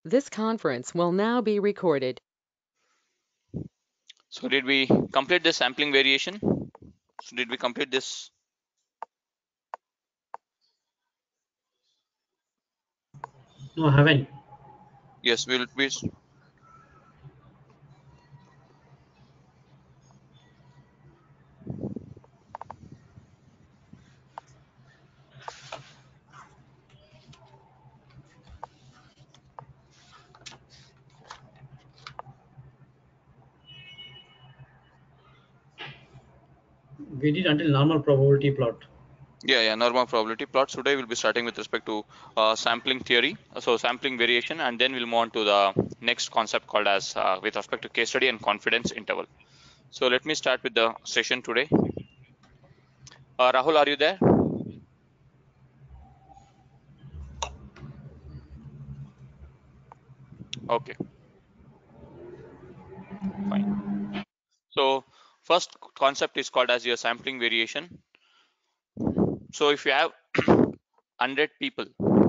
This conference will now be recorded. So did we complete this sampling variation? So did we complete this? No, I haven't. Yes, we'll be. We did until normal probability plot. Yeah, normal probability plot. Today we'll be starting with respect to sampling theory, so sampling variation, and then we'll move on to the next concept called as with respect to case study and confidence interval. So let me start with the session today. Rahul, are you there? Okay, fine. So first concept is called as your sampling variation. So if you have 100 people,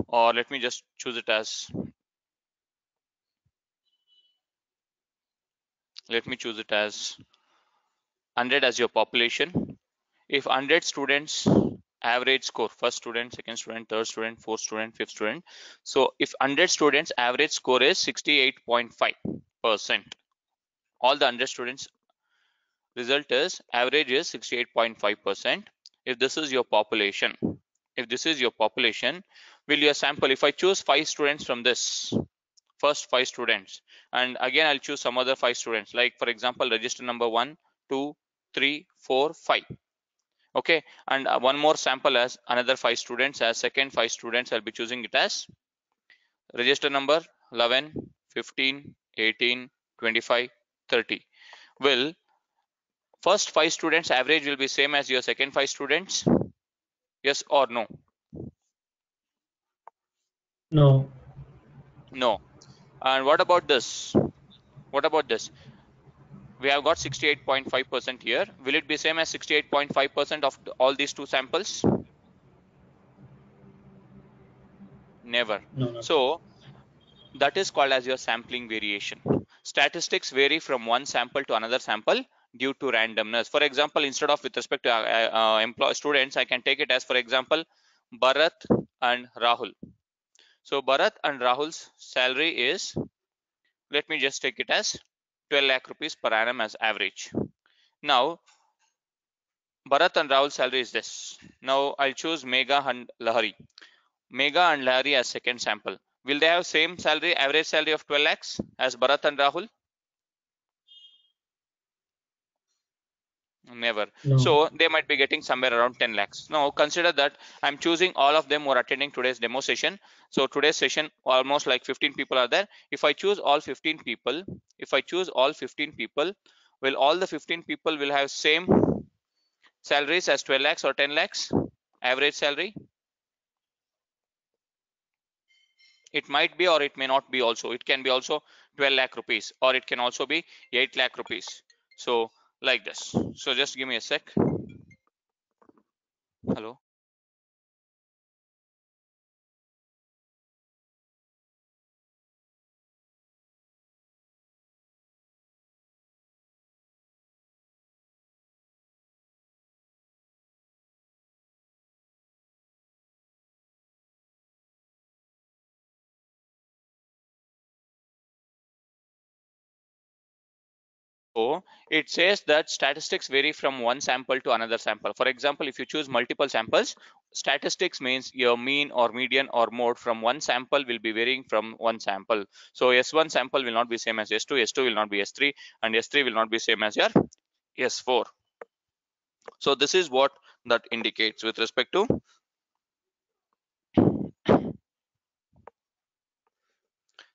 or let me just choose it as, let me choose it as 100 as your population. If 100 students average score, first student, second student, third student, fourth student, fifth student. So if 100 students average score is 68.5%, all the 100 students result is average is 68.5%. If this is your population, will your sample, if I choose 5 students from this, first 5 students, and again I'll choose some other 5 students, like for example register number 1, 2, 3, 4, 5. Okay, and one more sample as another 5 students, as second 5 students I'll be choosing it as register number 11, 15, 18, 25, 30. Will first 5 students average will be same as your second 5 students? Yes or no? No, No. And what about this? What about this? We have got 68.5% here. Will it be same as 68.5% of all these two samples? Never. no, no. So that is called as your sampling variation. Statistics vary from one sample to another sample due to randomness. For example, instead of with respect to students, I can take it as, for example, Bharat and Rahul. So Bharat and Rahul's salary is, let me just take it as 12 lakh rupees per annum as average. Now Bharat and Rahul's salary is this. Now I'll choose Megha and Lahari. Megha and Lahari as second sample. Will they have same salary, average salary of 12 lakhs as Bharat and Rahul? Never. No. So they might be getting somewhere around 10 lakhs. Now consider that I'm choosing all of them who are attending today's demo session. So today's session almost like 15 people are there. If I choose all 15 people, will all the 15 people will have same salaries as 12 lakhs or 10 lakhs average salary? It might be or it may not be also. It can be also 12 lakh rupees or it can also be 8 lakh rupees. So like this. So just give me a sec. Hello. So it says that statistics vary from one sample to another sample. For example, if you choose multiple samples, statistics means your mean or median or mode from one sample will be varying from one sample. So S1 sample will not be same as S2, S2 will not be S3, and S3 will not be same as your S4. So this is what that indicates with respect to.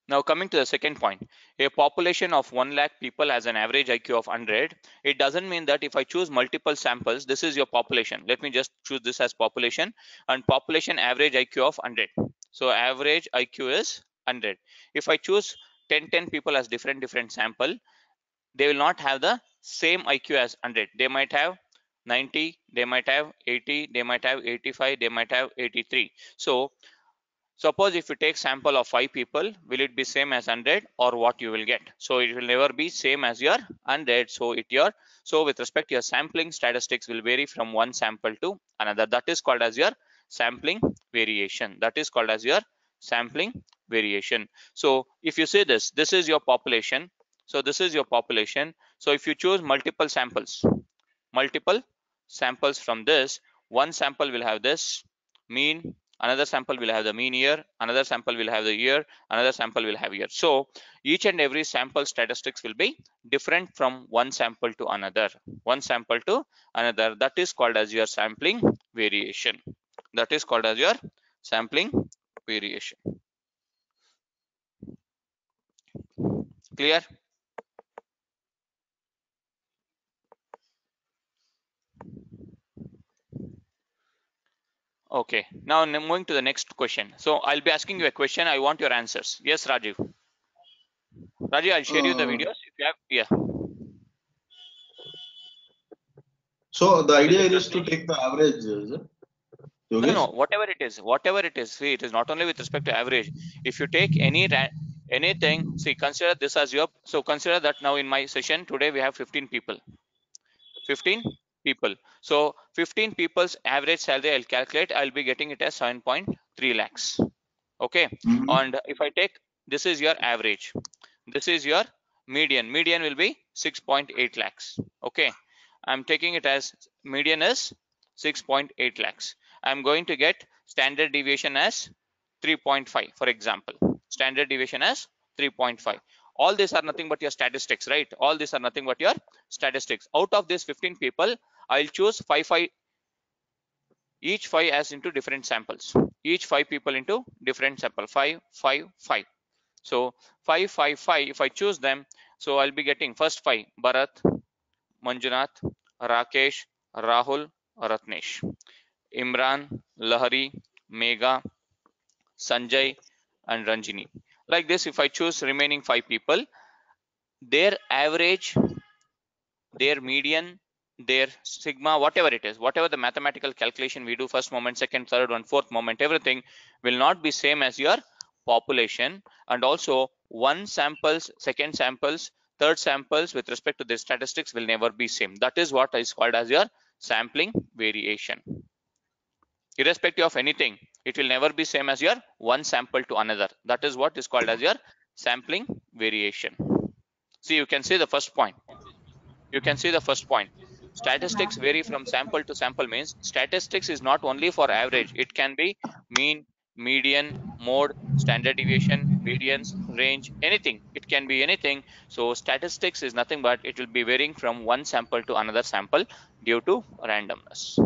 Now coming to the second point, a population of 1 lakh people has an average IQ of 100. It doesn't mean that if I choose multiple samples, this is your population. Let me just choose this as population, and population average IQ of 100. So average IQ is 100. If I choose 10 people as different sample, they will not have the same IQ as 100. They might have 90, they might have 80, they might have 85, they might have 83. So Suppose if you take sample of 5 people, will it be same as 100 or what you will get? So it will never be same as your 100. So with respect to your sampling, statistics will vary from one sample to another. That is called as your sampling variation. That is called as your sampling variation. So if you say this is your population. So this is your population. So if you choose multiple samples from this, one sample will have this mean, another sample will have the mean year, another sample will have the year, another sample will have year. So each and every sample statistics will be different from one sample to another. That is called as your sampling variation. That is called as your sampling variation. Clear? Okay, now moving to the next question. So I'll be asking you a question. I want your answers. Yes, Rajiv. Rajiv, I'll share you the videos if you have. Yeah. So the idea is to take the average, is it? No, whatever it is. See, it is not only with respect to average. If you take anything, see, consider this as your. So consider that now in my session today we have 15 people. 15 people. So 15 people's average salary I'll calculate. I'll be getting it as 7.3 lakhs. Okay. And if I take, this is your average. This is your median. Median will be 6.8 lakhs. Okay. I'm taking it as median is 6.8 lakhs. I'm going to get standard deviation as 3.5, for example. Standard deviation as 3.5. All these are nothing but your statistics, right? All these are nothing but your statistics. Out of these 15 people, I'll choose 5, each 5 as into different samples. Each 5 people into different sample. 5, 5, 5. So 5, 5, 5. If I choose them, so I'll be getting first 5: Bharat, Manjunath, Rakesh, Rahul, Ratnesh, Imran, Lahari, Megha, Sanjay, and Ranjini. Like this, if I choose remaining 5 people, their average, their median, their sigma, whatever it is, whatever the mathematical calculation we do, first moment, second, third one, fourth moment, everything will not be same as your population. And also one samples, second samples, third samples with respect to the statistics will never be same. That is what is called as your sampling variation. Irrespective of anything, it will never be same as your one sample to another. That is what is called as your sampling variation. See, you can see the first point. Statistics vary from sample to sample means statistics is not only for average. It can be mean, median, mode, standard deviation, variance, range, anything. It can be anything. So statistics is nothing but it will be varying from one sample to another sample due to randomness.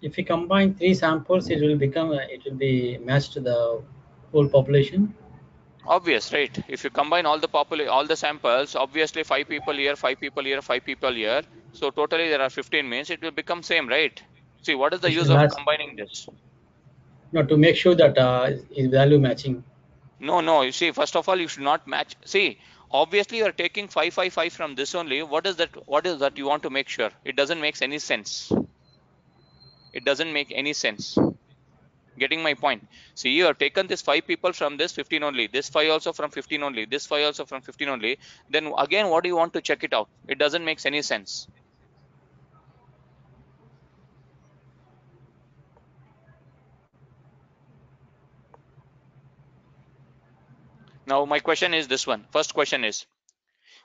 If we combine 3 samples, it will be matched to the whole population. Obvious, right? If you combine all the samples, obviously 5 people here, 5 people here, 5 people here. So totally there are 15 means it will become same, right? See, what is the use of combining this? No, to make sure that is value matching. No, you see, first of all, you should not match. See, obviously you are taking 5, 5, 5 from this only. What is that you want to make sure? It doesn't make any sense. It doesn't make any sense. Getting my point? See, you have taken this 5 people from this 15 only, this 5 also from 15 only, this 5 also from 15 only. Then again, what do you want to check it out? It doesn't make any sense. Now my question is this one. First question is,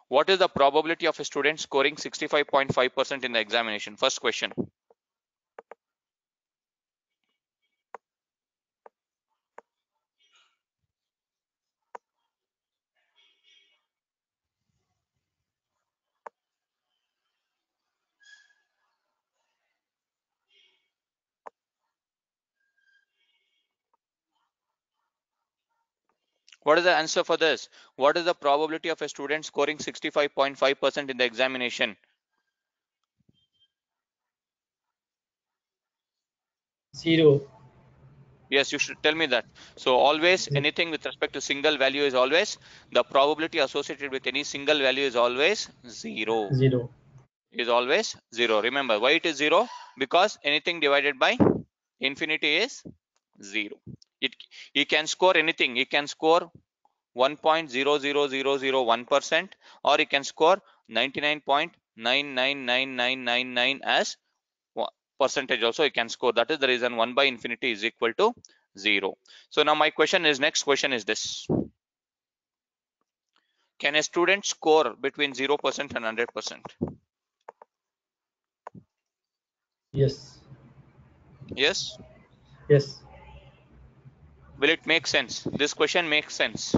what is the probability of a student scoring 65.5% in the examination? First question. What is the answer for this? What is the probability of a student scoring 65.5% in the examination? 0. Yes, you should tell me that. So always anything with respect to single value is always, the probability associated with any single value is always 0. 0. Is always 0. Remember why it is 0? Because anything divided by infinity is 0. He can score anything. He can score 1.00001%, or he can score 99.999999 as percentage also he can score. That is the reason 1 by infinity is equal to 0. So now my next question is this: can a student score between 0% and 100%? Yes. Yes. Yes. Will it make sense? This question makes sense,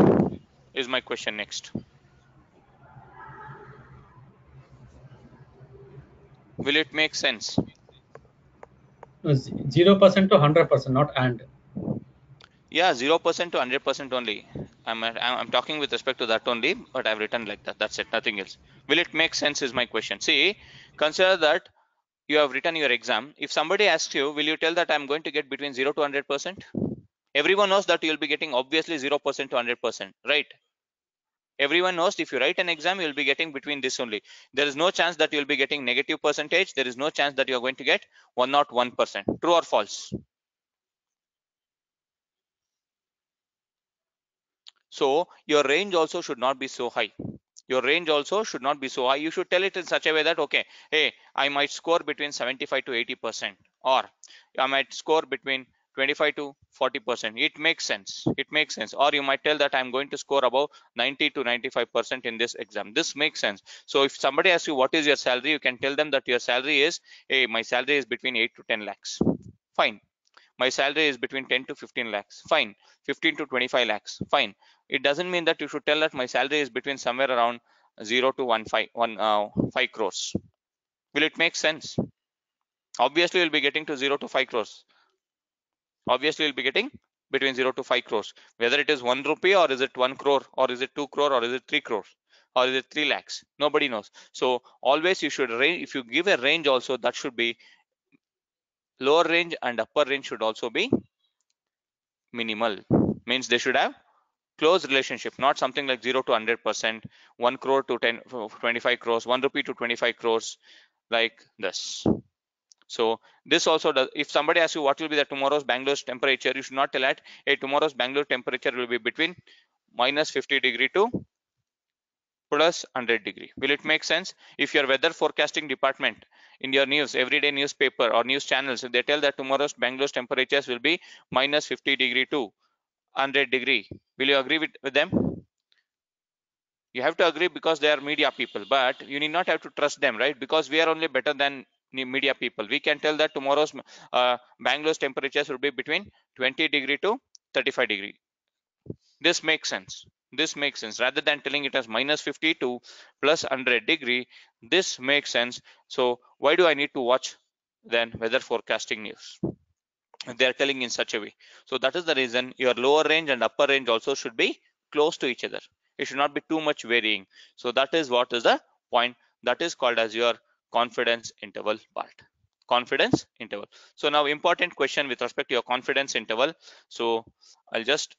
is my question next. Will it make sense? 0% to 100%, not and. Yeah, 0% to 100% only. I'm talking with respect to that only, but I've written like that. That's it, nothing else. Will it make sense is my question. See, consider that you have written your exam. If somebody asks you, will you tell that I'm going to get between 0 to 100%? Everyone knows that you'll be getting obviously 0% to 100%, right? Everyone knows if you write an exam, you'll be getting between this only. There is no chance that you'll be getting negative percentage. There is no chance that you're going to get 101%. True or false? So your range also should not be so high. Your range also should not be so high. You should tell it in such a way that, okay, hey, I might score between 75 to 80%, or I might score between 25 to 40%. It makes sense. It makes sense. Or you might tell that I'm going to score above 90 to 95% in this exam. This makes sense. So if somebody asks you what is your salary, you can tell them that your salary is, hey, my salary is between 8 to 10 lakhs. Fine. My salary is between 10 to 15 lakhs. Fine. 15 to 25 lakhs. Fine. It doesn't mean that you should tell that my salary is between somewhere around 0 to 5 crores. Will it make sense? Obviously, you'll be getting to 0 to 5 crores. Obviously, you'll be getting between 0 to 5 crores. Whether it is 1 rupee, or is it 1 crore, or is it 2 crore, or is it 3 crores, or is it 3 lakhs? Nobody knows. So always you should range. If you give a range also, that should be lower range and upper range should also be minimal. Means they should have close relationship, not something like 0 to 100%, 1 crore to 25 crores, 1 rupee to 25 crores, like this. So this also does. If somebody asks you what will be the tomorrow's Bangalore's temperature, you should not tell that, hey, tomorrow's Bangalore temperature will be between minus 50 degree to plus 100 degree. Will it make sense? If your weather forecasting department in your news, everyday newspaper or news channels, if they tell that tomorrow's Bangalore's temperatures will be minus 50 degree to 100 degree, will you agree with them? You have to agree because they are media people, but you need not have to trust them, right? Because we are only better than media people. We can tell that tomorrow's Bangalore's temperatures will be between 20 degree to 35 degree. This makes sense. This makes sense rather than telling it as minus 50 to plus 100 degree. This makes sense. So why do I need to watch then weather forecasting news if they are telling in such a way? So that is the reason your lower range and upper range also should be close to each other. It should not be too much varying. So that is what is the point. That is called as your confidence interval part. Confidence interval. So now important question with respect to your confidence interval. So I'll just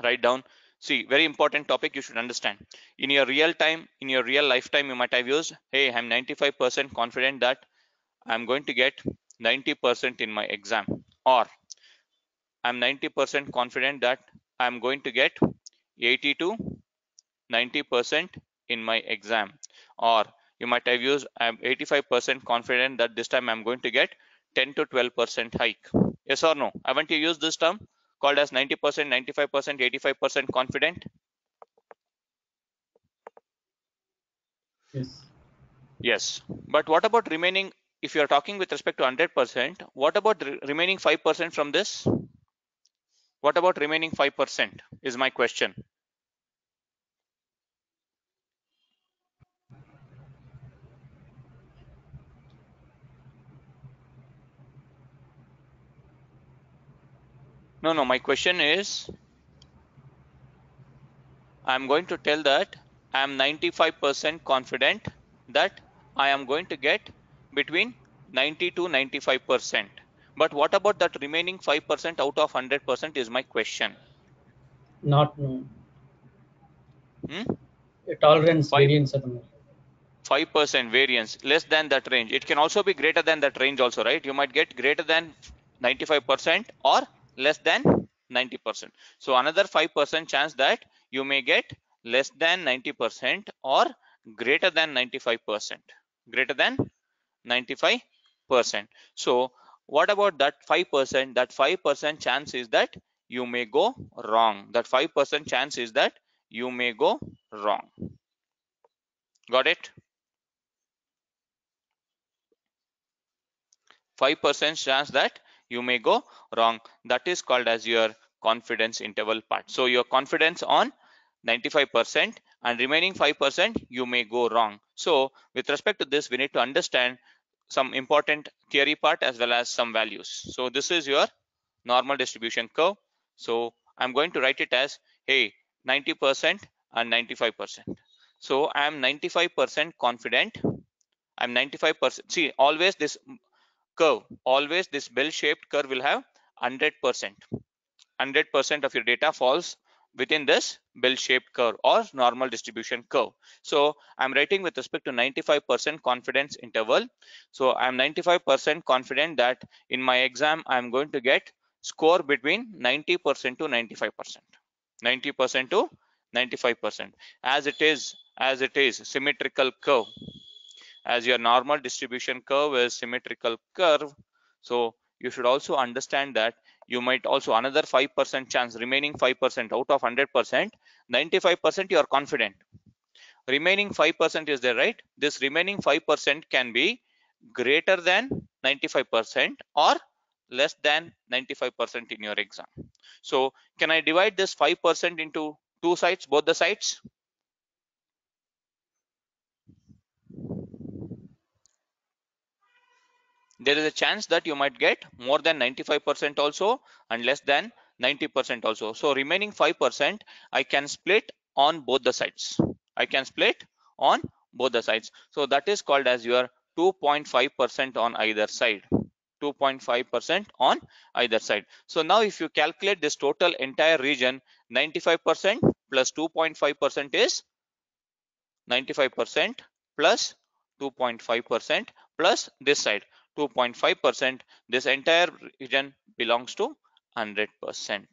write down. See, very important topic you should understand. In your real time, in your real lifetime, you might have used, hey, I'm 95% confident that I'm going to get 90% in my exam, or I'm 90% confident that I'm going to get 80 to 90% in my exam, or you might have used, I'm 85% confident that this time I'm going to get 10 to 12% hike. Yes or no? Haven't you used this term called as 90%, 95%, 85% confident? Yes. Yes. But what about remaining? If you are talking with respect to 100%, what about remaining 5% from this? What about remaining 5% is my question. No, my question is, I'm going to tell that I am 95% confident that I am going to get between 90 to 95%. But what about that remaining 5% out of 100% is my question. Not no. Hmm? Tolerance variance at the moment. 5% variance, less than that range. It can also be greater than that range also, right? You might get greater than 95% or less than 90%. So another 5% chance that you may get less than 90% or greater than 95%. Greater than 95%. So what about that 5%? That 5% chance is that you may go wrong. That 5% chance is that you may go wrong. Got it? 5% chance that you may go wrong. That is called as your confidence interval part. So your confidence on 95% and remaining 5% you may go wrong. So with respect to this, we need to understand some important theory part as well as some values. So this is your normal distribution curve. So I'm going to write it as, hey, 90% and 95%. So I'm 95% confident. I'm 95%. See, always this curve, always this bell-shaped curve will have 100%. 100% of your data falls within this bell-shaped curve or normal distribution curve. So I'm writing with respect to 95% confidence interval. So I'm 95% confident that in my exam I'm going to get score between 90% to 95%. 90% to 95%. As it is symmetrical curve. As your normal distribution curve is symmetrical curve, so you should also understand that you might also another 5% chance, remaining 5% out of 100%, 95% you are confident. Remaining 5% is there, right? This remaining 5% can be greater than 95% or less than 95% in your exam. So can I divide this 5% into two sides, both the sides? There is a chance that you might get more than 95% also and less than 90% also. So remaining 5% I can split on both the sides. I can split on both the sides. So that is called as your 2.5% on either side. 2.5% on either side. So now if you calculate this total entire region, 95% plus 2.5% is 95% plus 2.5% plus this side 2.5%. This entire region belongs to 100%.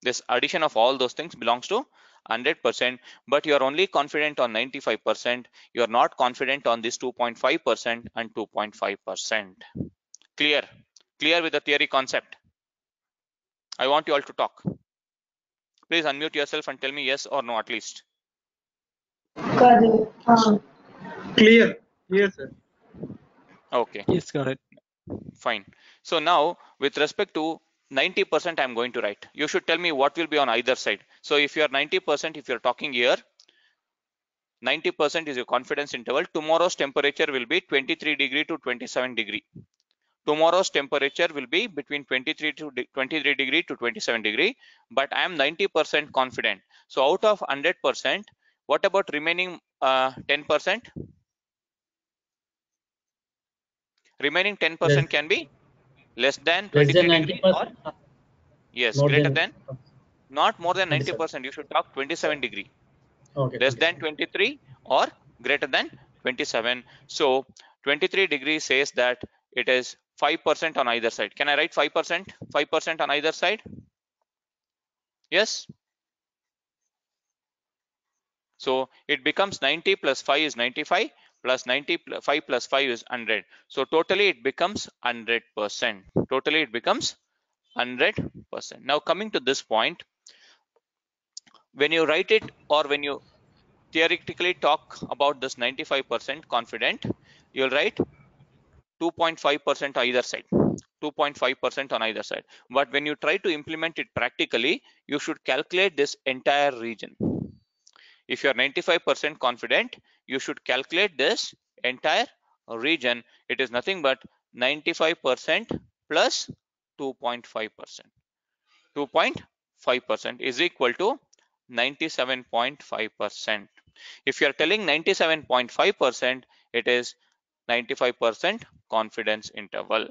This addition of all those things belongs to 100%, but you are only confident on 95%. You are not confident on this 2.5% and 2.5%. Clear? Clear with the theory concept? I want you all to talk. Please unmute yourself and tell me yes or no at least. Clear. Clear, sir. Okay. Yes, got it. Fine. So now with respect to 90% I'm going to write. You should tell me what will be on either side. So if you are 90%, if you're talking here, 90% is your confidence interval. Tomorrow's temperature will be 23 degree to 27 degree. Tomorrow's temperature will be between 23 degree to 27 degree, but I am 90% confident. So out of 100%, what about remaining 10%? Remaining 10% can be less than 23 degree or yes, greater than, not more than 90%. You should talk 27 degree. Okay. Less than 23 or greater than 27. So 23 degrees says that it is 5% on either side. Can I write 5%? 5% on either side? Yes. So it becomes 90 plus 5 is 95 plus 95 plus 5 is 100. So totally it becomes 100%. Totally it becomes 100%. Now coming to this point, when you write it or when you theoretically talk about this 95% confident, you'll write 2.5% either side. 2.5% on either side. But when you try to implement it practically, you should calculate this entire region. If you're 95% confident, you should calculate this entire region. It is nothing but 95% plus 2.5%. 2.5% is equal to 97.5%. If you are telling 97.5%, it is 95% confidence interval.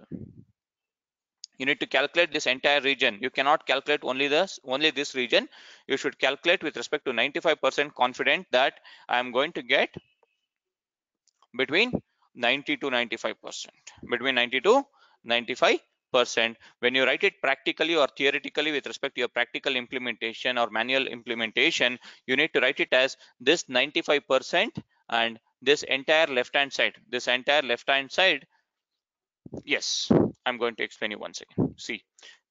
You need to calculate this entire region. You cannot calculate only this region. You should calculate with respect to 95% confident that I am going to get between 90 to 95%. Between 90 to 95%. When you write it practically or theoretically with respect to your practical implementation or manual implementation, you need to write it as this 95% and this entire left hand side. Yes, I'm going to explain you one second. See,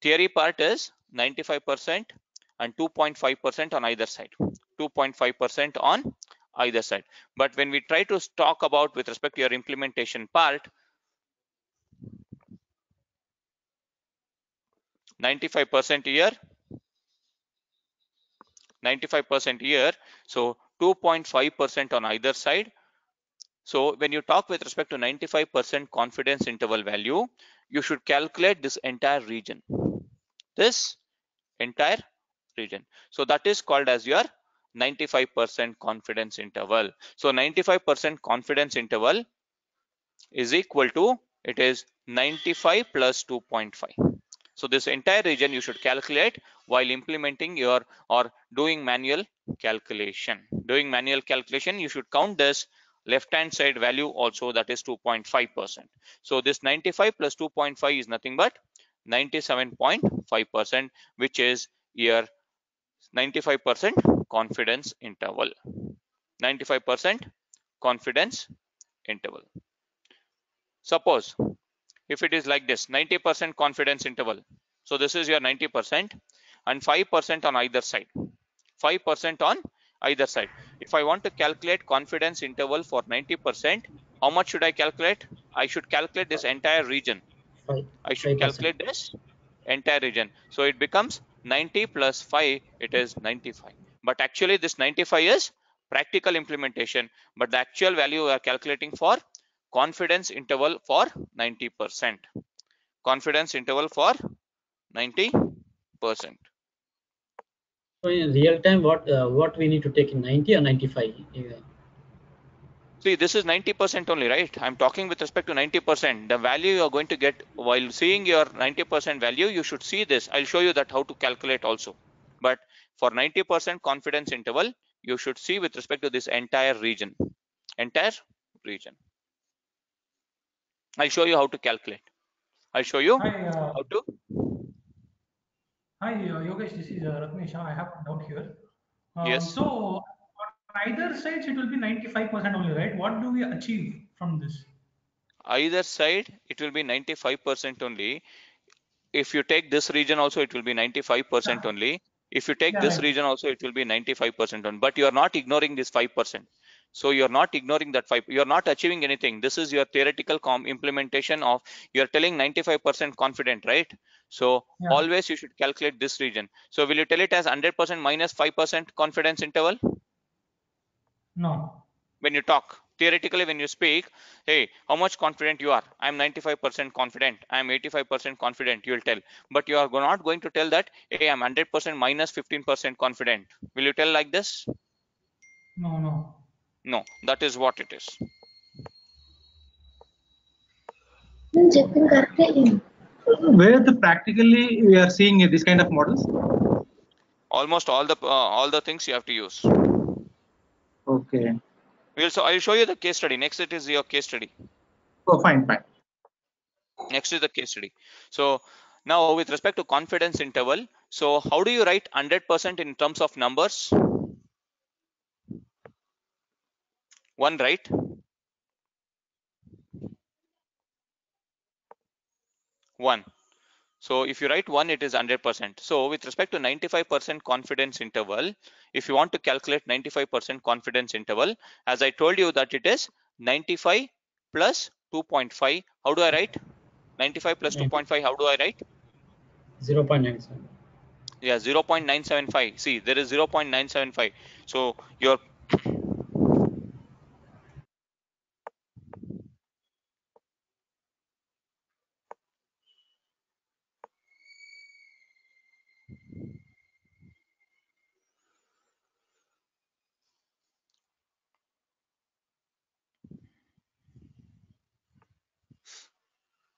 theory part is 95% and 2.5% on either side. 2.5% on either side. But when we try to talk about with respect to your implementation part, 95% here, 95% here, so 2.5% on either side. So when you talk with respect to 95% confidence interval value, you should calculate this entire region. This entire region. So that is called as your 95% confidence interval. So 95% confidence interval is equal to, it is 95 plus 2.5. So this entire region you should calculate while implementing your or doing manual calculation. Doing manual calculation, you should count this left hand side value also, that is 2.5%. So this 95 plus 2.5 is nothing but 97.5%, which is your 95% confidence interval. 95% confidence interval. Suppose if it is like this, 90% confidence interval. So this is your 90% and 5% on either side. 5% on either side. If I want to calculate confidence interval for 90%, how much should I calculate? I should calculate this entire region. I should calculate this entire region. So it becomes 90 plus 5, it is 95. But actually this 95 is practical implementation, but the actual value we are calculating for confidence interval for 90%. Confidence interval for 90%. So in real time, what we need to take in 90 or 95? See, this is 90% only, right? I'm talking with respect to 90%. The value you are going to get while seeing your 90% value, you should see this. I'll show you that how to calculate also. But for 90% confidence interval, you should see with respect to this entire region. Entire region. I'll show you how to calculate. I'll show you how to. Hi, Yogesh, this is Ratnesh. I have a doubt here. Yes. So, on either sides, it will be 95% only, right? What do we achieve from this? Either side, it will be 95% only. If you take this region also, it will be 95% only. If you take this region also, it will be 95% only. But you are not ignoring this 5%. So you're not ignoring that 5. You're not achieving anything. This is your theoretical implementation of, you're telling 95% confident, right? So always you should calculate this region. So will you tell it as 100% minus 5% confidence interval? No. When you talk theoretically, when you speak, hey, how much confident you are? I'm 95% confident. I'm 85% confident. You'll tell, but you are not going to tell that, hey, I'm 100% minus 15% confident. Will you tell like this? No. No, that is what it is. Where the practically we are seeing this kind of models? Almost all the things you have to use. Okay. I'll show you the case study. Next, it is your case study. Oh, fine. Next is the case study. So now with respect to confidence interval, so how do you write 100% in terms of numbers? 1, right? 1. So if you write 1, it is 100%. So with respect to 95% confidence interval, if you want to calculate 95% confidence interval, as I told you that it is 95 plus 2.5. How do I write? 95 plus 2.5, how do I write? 0.97. Yeah, 0.975. See, there is 0.975. So your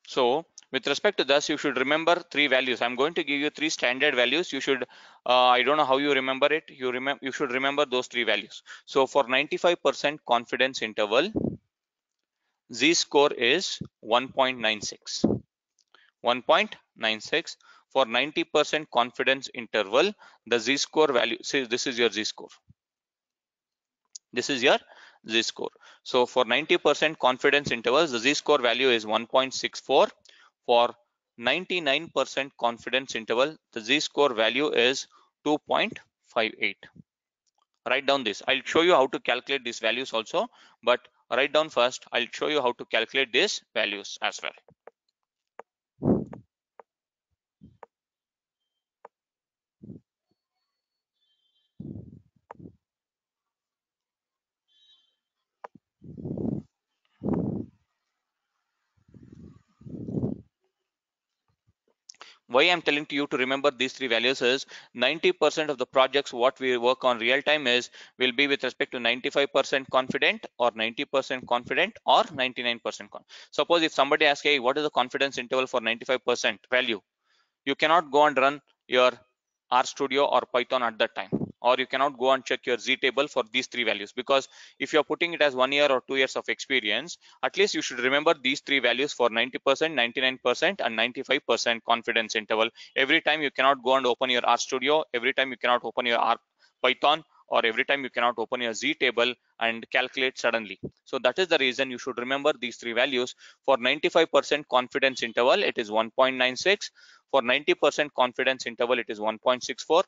so with respect to this, you should remember 3 values. I'm going to give you 3 standard values. You should, I don't know how you remember it. You should remember those 3 values. So for 95% confidence interval, Z score is 1.96. 1.96. For 90% confidence interval, the z-score value, see, this is your z-score. This is your z-score. So for 90% confidence intervals, the z-score value is 1.64. For 99% confidence interval, the z-score value is 2.58. Write down this. I'll show you how to calculate these values also, but write down first. I'll show you how to calculate these values as well. Why I'm telling to you to remember these three values is 90% of the projects what we work on real time is will be with respect to 95% confident or 90% confident or 99% confident. Suppose if somebody asks, hey, what is the confidence interval for 95% value? You cannot go and run your RStudio or Python at that time, or you cannot go and check your Z table for these three values, because if you're putting it as 1 year or 2 years of experience, at least you should remember these three values for 90%, 99% and 95% confidence interval. Every time you cannot go and open your RStudio, every time you cannot open your Python, or every time you cannot open your Z table and calculate suddenly. So that is the reason you should remember these three values. For 95% confidence interval, it is 1.96. For 90% confidence interval, it is 1.64.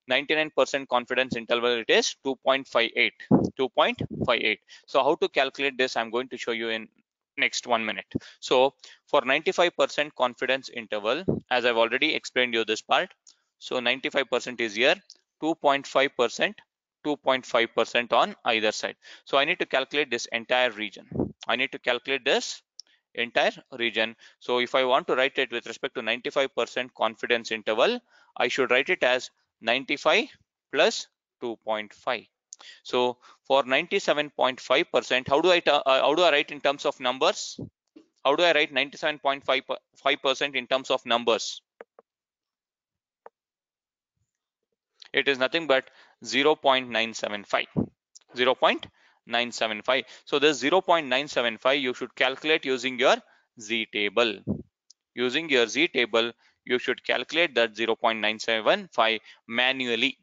99% confidence interval, it is 2.58. 2.58. So how to calculate this, I'm going to show you in next 1 minute. So for 95% confidence interval, as I've already explained you this part, so 95% is here, 2.5%, 2.5% on either side. So I need to calculate this entire region. I need to calculate this entire region. So if I want to write it with respect to 95% confidence interval, I should write it as 95 plus 2.5. So for 97.5%, how do I write in terms of numbers? How do I write 97.5% in terms of numbers? It is nothing but 0.975. 0.975. So this 0.975 you should calculate using your Z table. Using your Z table, you should calculate that 0.975 manually.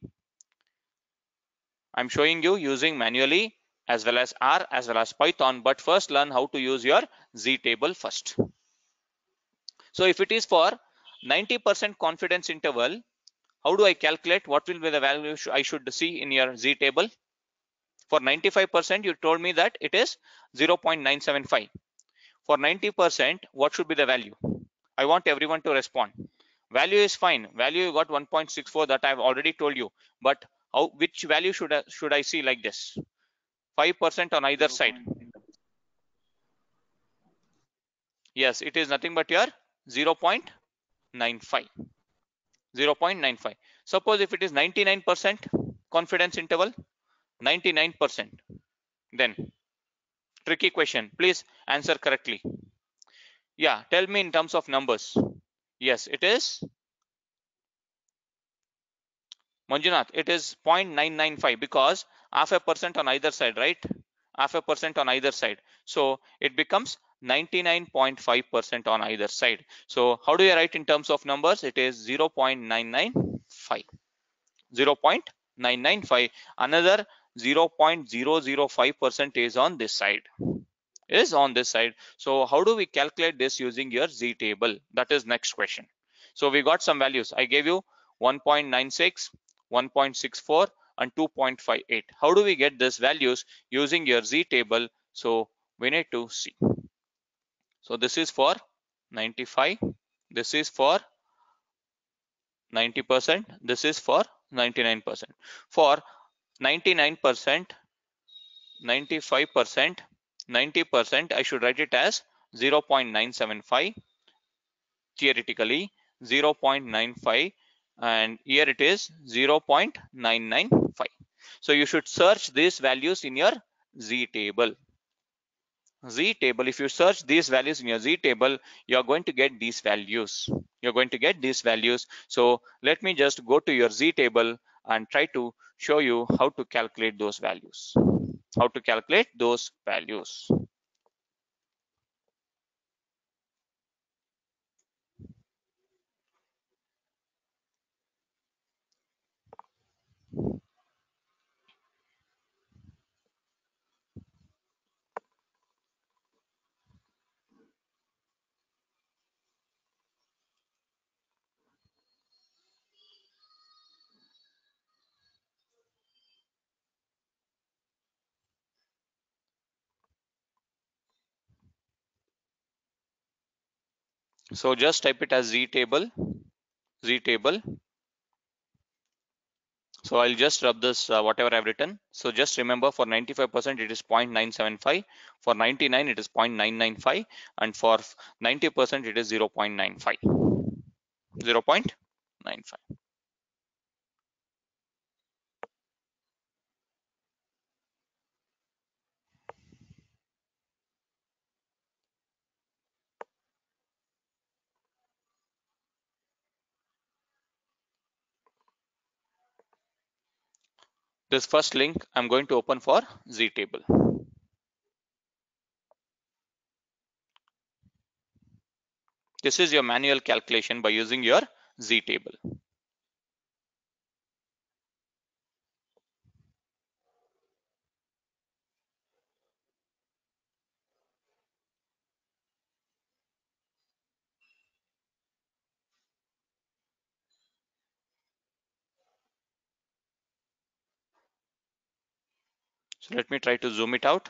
I'm showing you using manually as well as R as well as Python, but first learn how to use your Z table first. So if it is for 90% confidence interval, how do I calculate? What will be the value I should see in your Z table? For 95%, you told me that it is 0.975. For 90%, what should be the value? I want everyone to respond. Value is fine. Value you got 1.64, that I've already told you. But which value should I see like this? 5% on either side. Yes, it is nothing but your 0.95. 0.95. Suppose if it is 99% confidence interval, 99%, then tricky question. Please answer correctly. Yeah, tell me in terms of numbers. Yes, it is Manjunath. It is 0.995 because half a percent on either side, right? Half a percent on either side. So it becomes 99.5% on either side. So how do you write in terms of numbers? It is 0.995. 0.995. Another 0.005% is on this side. So how do we calculate this using your Z table? That is next question. So we got some values. I gave you 1.96, 1.64 and 2.58. How do we get these values using your Z table? So we need to see. So this is for 95, this is for 90%, this is for 99%. For 99%, 95%, 90%, I should write it as 0.975, theoretically 0.95, and here it is 0.995. So you should search these values in your Z table. Z table, if you search these values in your Z table, you're going to get these values. You're going to get these values. So let me just go to your Z table and try to show you how to calculate those values. How to calculate those values. So just type it as z table. So I'll just rub this whatever I've written. So just remember, for 95% it is 0.975, for 99 it is 0.995, and for 90% it is 0.95. 0.95. This first link I'm going to open for z table. This is your manual calculation by using your z table. So let me try to zoom it out,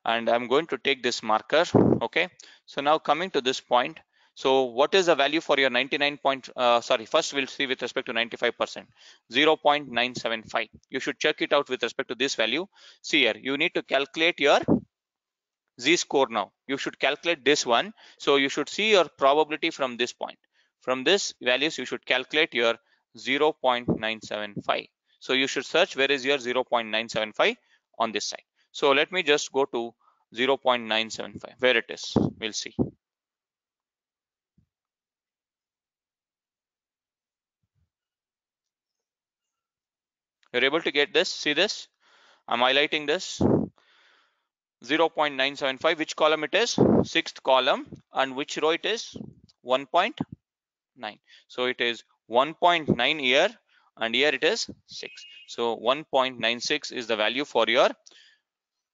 and I'm going to take this marker. Okay, so now coming to this point, so what is the value for your 99 point, first we'll see with respect to 95%, 0.975. You should check it out with respect to this value. See here, you need to calculate your z-score now. You should calculate this one. So you should see your probability from this point. From this values, you should calculate your 0.975. So you should search where is your 0.975 on this side. So let me just go to 0.975, where it is. We'll see. You're able to get this? See this? I'm highlighting this. 0.975, which column it is? Sixth column. And which row it is? 1.9. So it is 1.9 here, and here it is 6. So 1.96 is the value for your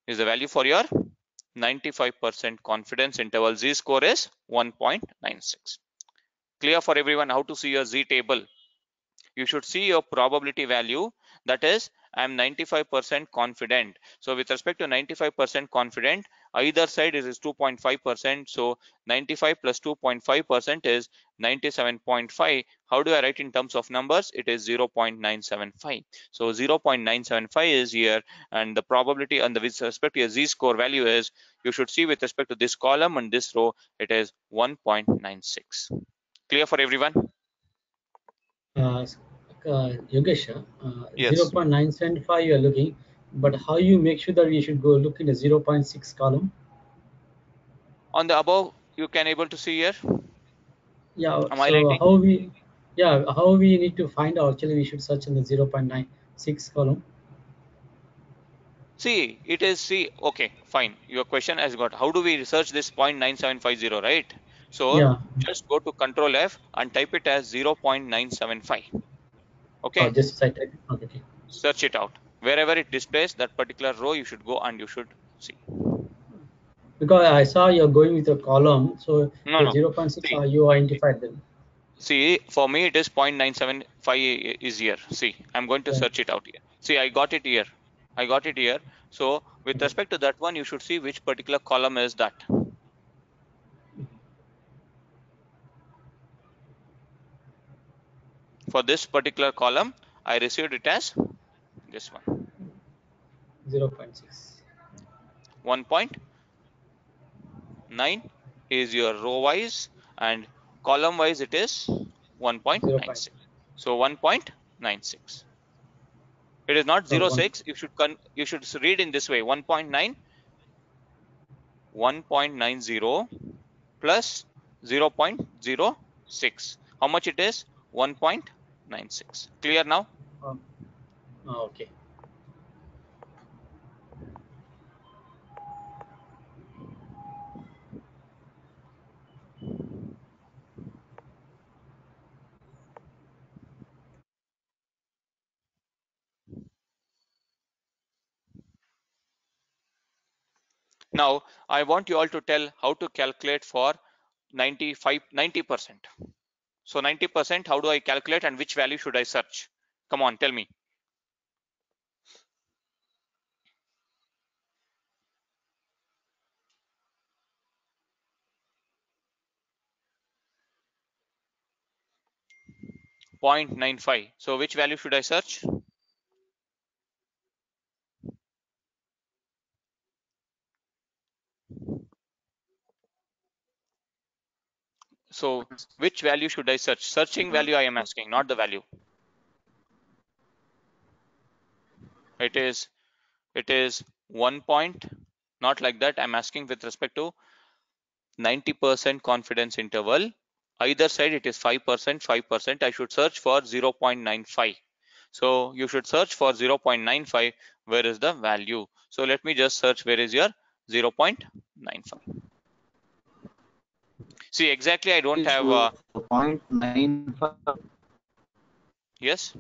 95% confidence interval. Z score is 1.96. Clear for everyone how to see your Z table? You should see your probability value, that is I'm 95% confident. So with respect to 95% confident, either side is 2.5%. So 95 plus 2.5% is 97.5. How do I write in terms of numbers? It is 0.975. So 0.975 is here, and the probability and with respect to your Z score value is, you should see with respect to this column and this row, it is 1.96. Clear for everyone? Uh, Yogesh, Yes. 0.975 you are looking, but how you make sure that we should go look in the 0.6 column? On the above, you can able to see here. Yeah, I'm so highlighting. how we need to find out, actually we should search in the 0.96 column. See, it is, see, okay, fine. Your question has got, how do we research this 0.9750, right? So Yeah, just go to Control F and type it as 0.975. oh, Okay, just a second. Okay. search it out. Wherever it displays that particular row, you should go and you should see. Because I saw you're going with a column, so No, the no. 0.6 See, you identified them. see, for me it is 0.975 is here. See, I'm going to Yeah. search it out here. See, I got it here. I got it here. So with Okay. respect to that one, you should see which particular column is that. For this particular column, I received it as this one, 0.6. 1.9 is your row wise, and column wise it is 0. 1.96. So 1.96. It is not 1. 0.6. You should read in this way: 1.9, 1.90 plus 0.06. How much it is? 1.96. Clear now? Oh, okay. Now I want you all to tell how to calculate for 90%. So 90%, how do I calculate and which value should I search? Come on, tell me. 0.95. So which value should I search? So which value should I search? Searching value I am asking, not the value. It is 1 point, not like that. I'm asking with respect to 90% confidence interval. Either side it is 5%, 5%. I should search for 0.95. So you should search for 0.95. Where is the value? So let me just search where is your 0.95. See, exactly I don't have 0.95. Yes.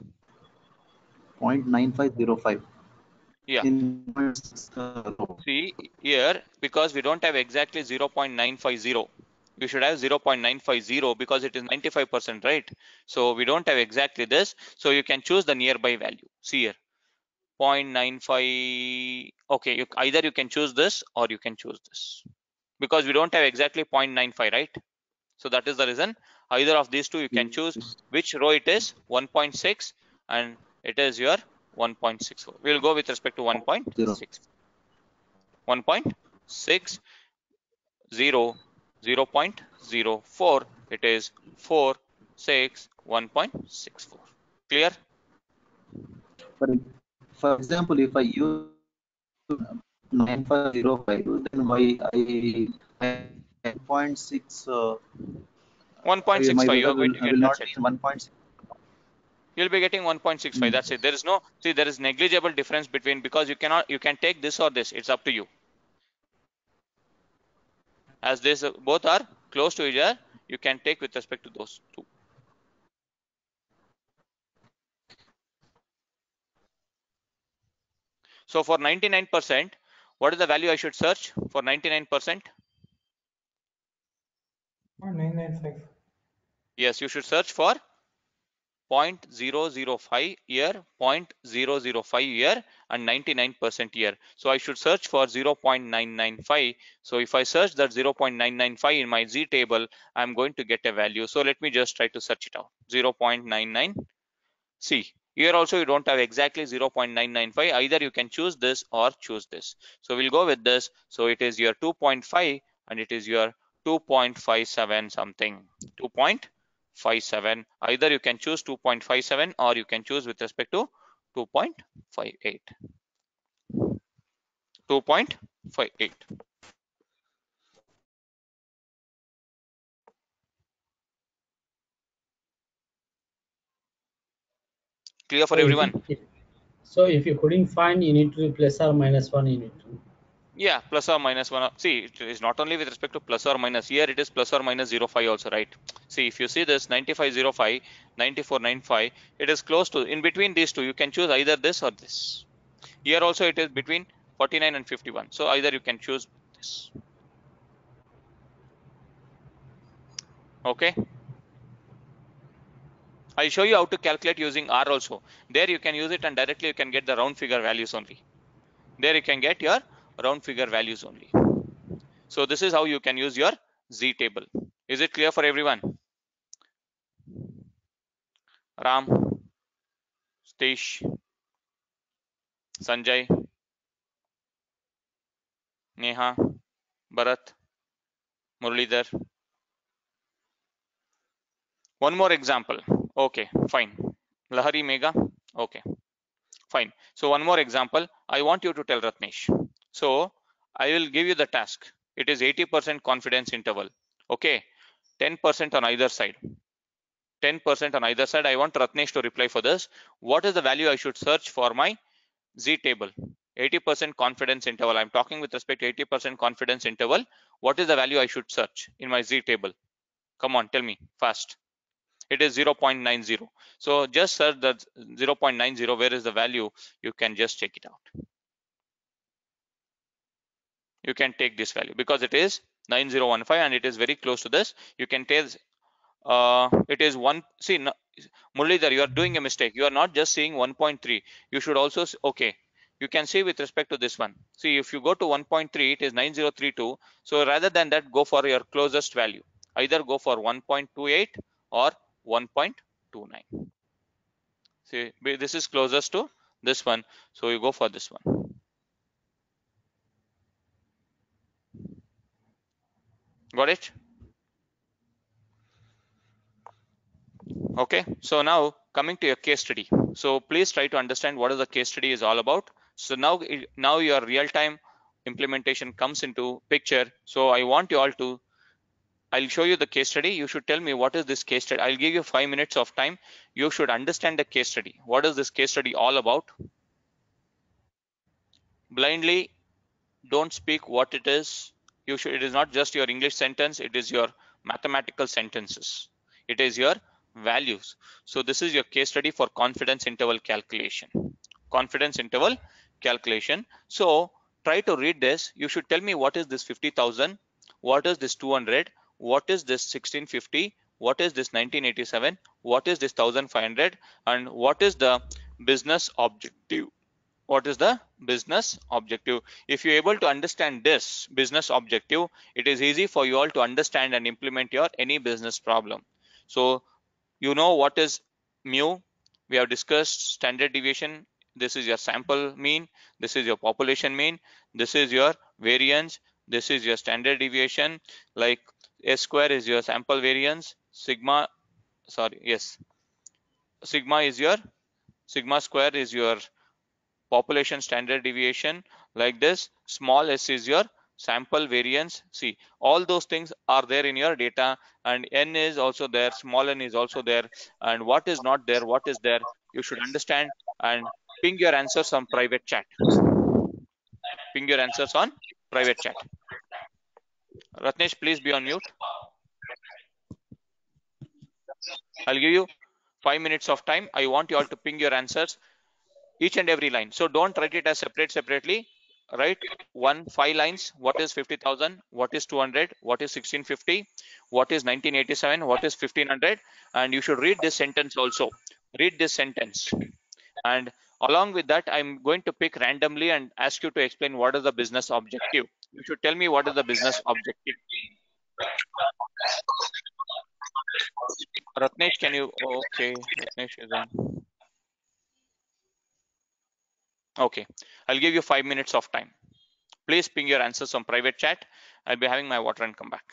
0.9505. Yeah. See here, because we don't have exactly 0.950. You should have 0.950 because it is 95%, right? So we don't have exactly this. So you can choose the nearby value. See here, 0.95. Okay, either you can choose this or you can choose this, because we don't have exactly 0.95, right? So that is the reason. Either of these two you can choose which row it is, 1.6, and it is your 1.64. We'll go with respect to 1.6. 1.60, 0.04. It is 4, 6, 1.64. Clear? For example, if I use 9505, then why I 0.6 1.65. You are going to I get will that not set. be in 1.6. You'll be getting 1.65. That's it. There is no, see, there is negligible difference between, because you can take this or this. It's up to you. As this both are close to each other, you can take with respect to those two. So for 99%, what is the value I should search for 99%? 0.995. Yes, you should search for 0.005 here, 0.005 here, and 99% here. So I should search for 0.995. So if I search that 0.995 in my Z table, I'm going to get a value. So let me just try to search it out. 0.99. See, here also you don't have exactly 0.995. Either you can choose this or choose this. So we'll go with this. So it is your 2.5 and it is your 2.57 something. 2.57. Either you can choose 2.57 or you can choose with respect to 2.58. 2.58. Clear for everyone? So if you couldn't find, you need to do plus or minus 1 unit. Yeah, plus or minus 1. See, it is not only with respect to plus or minus. Here it is plus or minus 0.5 also, right? See, if you see this 95.05, 94.95, it is close to, in between these two, you can choose either this or this. Here also it is between 49 and 51. So either you can choose this. Okay. I'll show you how to calculate using R also. There you can use it and directly you can get the round figure values only. There you can get your round figure values only. So this is how you can use your Z table. Is it clear for everyone? Ram, Satish, Sanjay, Neha, Bharat, Muralidhar. One more example. Okay, fine. Lahari, Mega. Okay, fine. So one more example. I want you to tell Ratnesh. So I will give you the task. It is 80% confidence interval. Okay, 10% on either side. 10% on either side. I want Ratnesh to reply for this. What is the value I should search for my Z table? 80% confidence interval. I'm talking with respect to 80% confidence interval. What is the value I should search in my Z table? Come on, tell me fast. It is 0.90. So just search the 0.90. Where is the value? You can just check it out. You can take this value because it is 9015 and it is very close to this. You can tell it is one. See, no, Muralidhar, you are doing a mistake. You are not just seeing 1.3. You should also, okay, you can see with respect to this one. See, if you go to 1.3, it is 9032. So rather than that, go for your closest value. Either go for 1.28 or 1.29. See, this is closest to this one, so you go for this one. Got it? Okay, so now coming to your case study. So please try to understand what is the case study is all about. So now your real-time implementation comes into picture. So I want you all to, I'll show you the case study. You should tell me what is this case study. I'll give you 5 minutes of time. You should understand the case study. What is this case study all about? Blindly don't speak what it is. It is not just your English sentence, it is your mathematical sentences. It is your values. So this is your case study for confidence interval calculation. Confidence interval calculation. So try to read this. You should tell me what is this 50,000, what is this 200, what is this 1650, what is this 1987, what is this 1500, and what is the business objective. What is the business objective? If you're able to understand this business objective, it is easy for you all to understand and implement your any business problem. So you know what is mu. We have discussed standard deviation. This is your sample mean, this is your population mean, this is your variance, this is your standard deviation. Like S square is your sample variance, sigma square is your population standard deviation. Like this, small s is your sample variance. See, all those things are there in your data, and n is also there, small n is also there, and what is not there, what is there, you should understand and ping your answers on private chat. Ping your answers on private chat. Ratnesh, please be on mute. I'll give you 5 minutes of time. I want you all to ping your answers, each and every line. So don't write it as separately. Write 5 lines. What is 50,000? What is 200? What is 1650? What is 1987? What is 1500? And you should read this sentence also. Read this sentence. And along with that, I'm going to pick randomly and ask you to explain what is the business objective. You should tell me what is the business objective. Ratnesh, can you? Okay, Ratnesh is on. Okay, I'll give you 5 minutes of time. Please ping your answers on private chat. I'll be having my water and come back.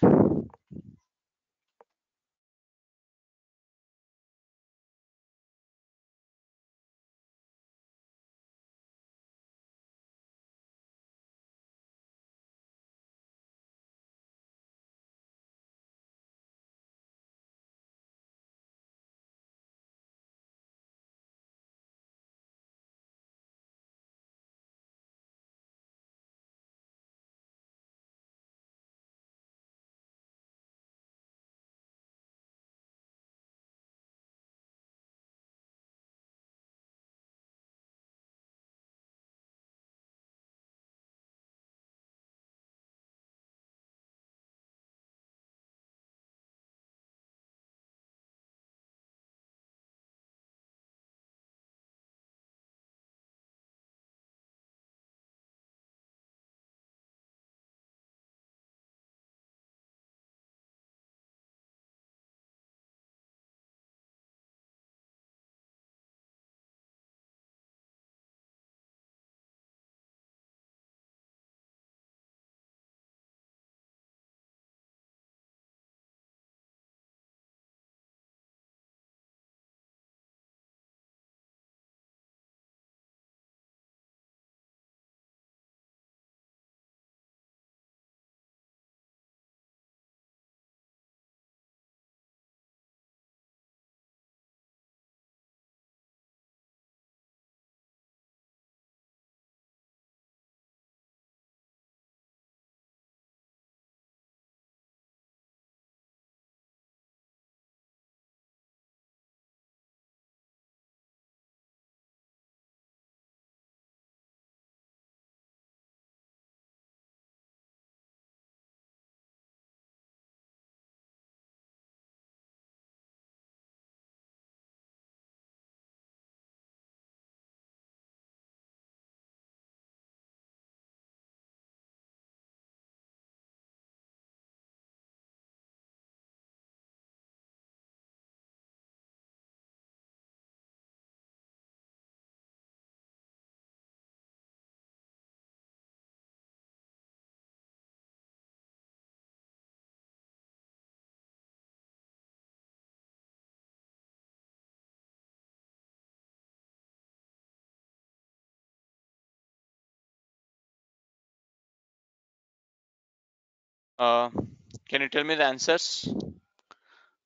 Can you tell me the answers?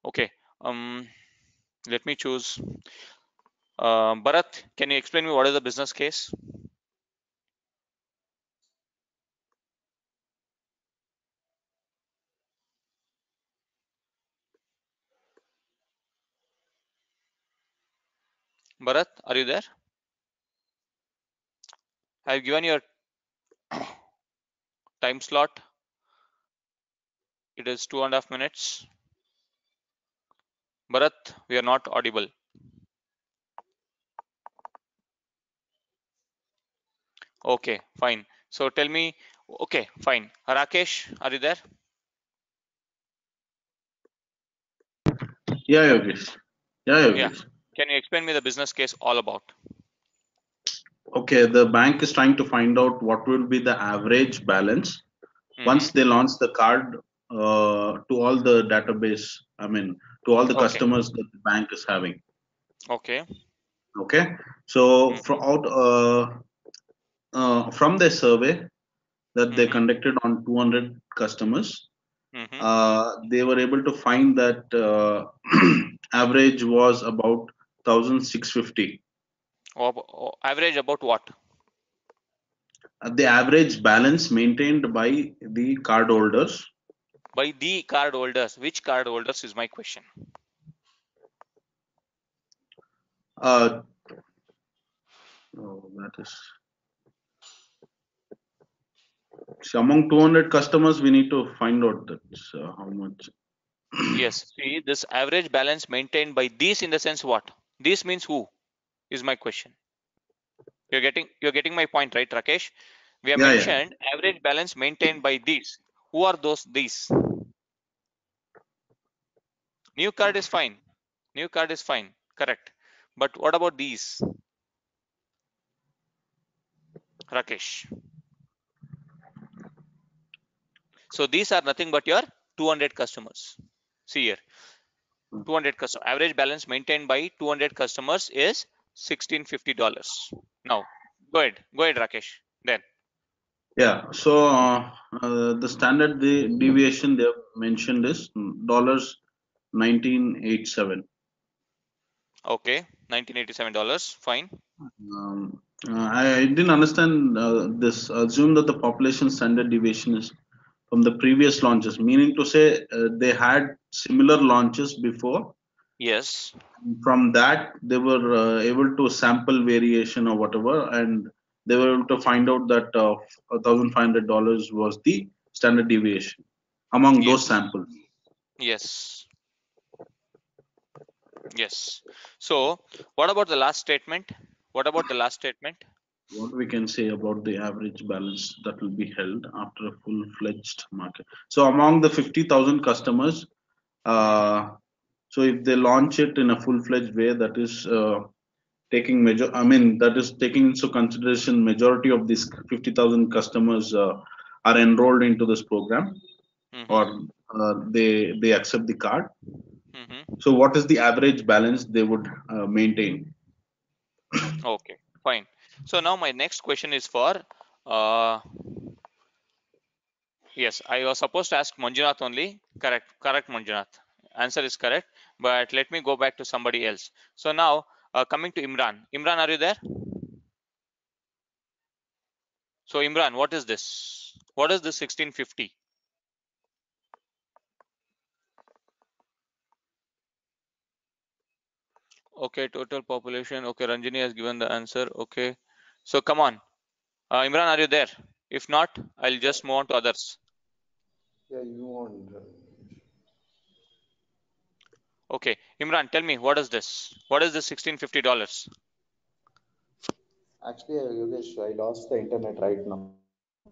Okay. Let me choose. Bharat, can you explain me what is the business case? Bharat, are you there? I've given your time slot. It is 2.5 minutes. Bharat, we are not audible. Okay, fine. So tell me, okay, fine. Rakesh, are you there? Yeah, Yogesh. Yeah, Yeah. Yogesh. Can you explain me the business case all about? Okay, the bank is trying to find out what will be the average balance once they launch the card to all the database. I mean, to all the Okay. customers that the bank is having. Okay. Okay, so Mhm. from the survey that they Mhm. conducted on 200 customers, Mhm. they were able to find that average was about 1,650. Average about what? The average balance maintained by the card holders. By the card holders. Which card holders is my question. Uh, that is, see, among 200 customers, we need to find out that how much. Yes. See, this average balance maintained by these in the sense what? This means who is my question. You're getting my point, right, Rakesh? We have Yeah, yeah. mentioned average balance maintained by these. Who are these? New card is fine. New card is fine. Correct. But what about these? Rakesh. So these are nothing but your 200 customers. See here. 200 customer average balance maintained by 200 customers is $1,650. Now, go ahead, Rakesh. Then, Yeah. So the standard deviation they have mentioned is dollars 1987. okay, $1987. Fine. I didn't understand this. Assume that the population standard deviation is from the previous launches, meaning to say they had similar launches before. Yes. From that, they were able to sample variation or whatever, and they were able to find out that $1,500 was the standard deviation among those Yes. samples. Yes. Yes. So, what about the last statement? What about the last statement? What we can say about the average balance that will be held after a full-fledged market. So among the 50,000 customers, uh, so if they launch it in a full-fledged way, that is taking that is taking into consideration majority of these 50,000 customers are enrolled into this program, or they accept the card. So what is the average balance they would maintain? Okay, fine. So now my next question is for uh, yes, I was supposed to ask Manjunath only. Correct, Manjunath. Answer is correct. But let me go back to somebody else. So now coming to Imran. Imran, are you there? So Imran, what is this? What is this 1650? Okay, total population. Okay, Ranjini has given the answer. Okay. So come on. Imran, are you there? If not, I'll just move on to others. Yeah, you want. Okay, Imran, tell me what is this? What is this $1650? Actually, Yogesh, I lost the internet right now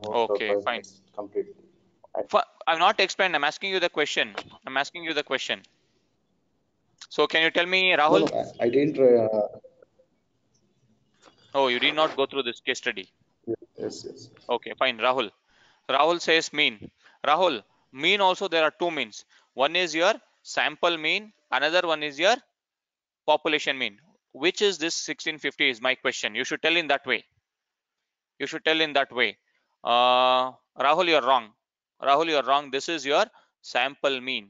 for Okay, 5 fine. minutes completely. I'm not explaining. I'm asking you the question. I'm asking you the question. So can you tell me, No, Rahul? no, I didn't. Oh, you did not go through this case study. Yes, yes. Okay, fine. Rahul. Rahul says mean. Rahul, mean also there are two means. One is your sample mean. Another one is your population mean. Which is this 1650 is my question. You should tell in that way. You should tell in that way. Rahul, you're wrong. Rahul, you are wrong. This is your sample mean.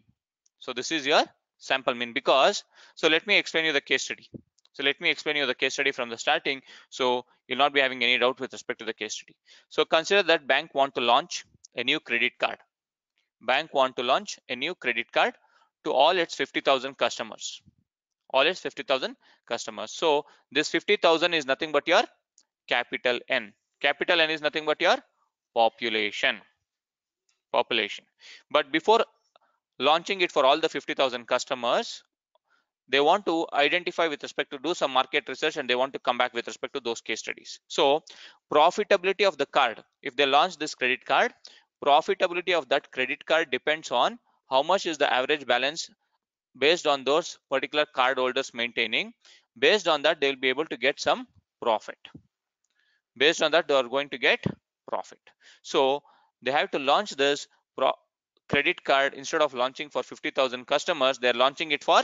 So this is your sample mean because, so let me explain you the case study. So let me explain you the case study from the starting. So you'll not be having any doubt with respect to the case study. So consider that bank want to launch a new credit card. Bank want to launch a new credit card to all its 50,000 customers. All its 50,000 customers. So this 50,000 is nothing but your capital N. Capital N is nothing but your population. But before launching it for all the 50,000 customers, they want to identify with respect to do some market research, and they want to come back with respect to those case studies. So profitability of the card, if they launch this credit card, profitability of that credit card depends on how much is the average balance based on those particular card holders maintaining. Based on that, they will be able to get some profit. Based on that, they are going to get profit. So they have to launch this credit card. Instead of launching for 50,000 customers, they're launching it for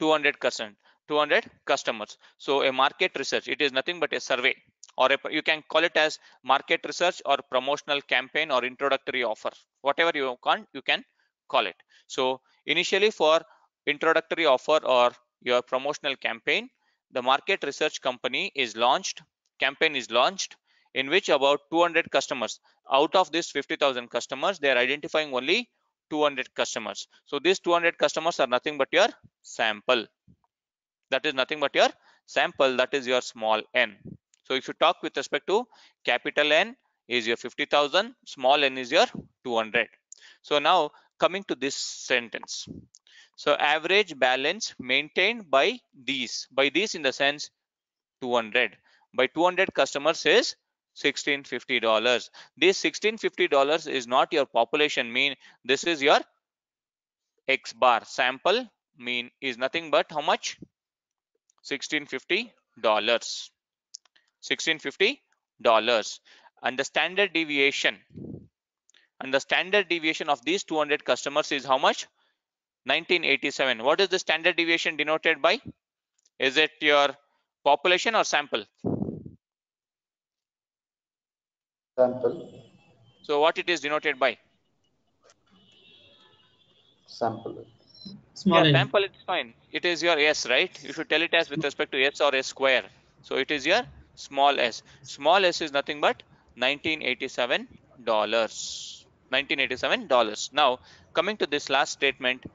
200 customers. So a market research, it is nothing but a survey, or you can call it as market research or promotional campaign or introductory offer, whatever you can call it. So initially for introductory offer or your promotional campaign, the market research campaign is launched in which about 200 customers out of this 50,000 customers, they are identifying only 200 customers. So these 200 customers are nothing but your sample. That is nothing but your sample. That is your small n. So if you talk with respect to capital N is your 50,000, small n is your 200. So now coming to this sentence. So average balance maintained by these in the sense 200 by 200 customers is $1,650. This $1,650 is not your population mean. This is your X bar. Sample mean is nothing but how much? $1,650. $1,650. And the standard deviation of these 200 customers is how much? 1987. What is the standard deviation denoted by? Is it your population or sample? Sample. So what it is denoted by? Sample. Small n. Sample, it's fine. It is your S, right? You should tell it as with respect to S or S square. So it is your small s. Small s is nothing but $1987. $1987. Now coming to this last statement,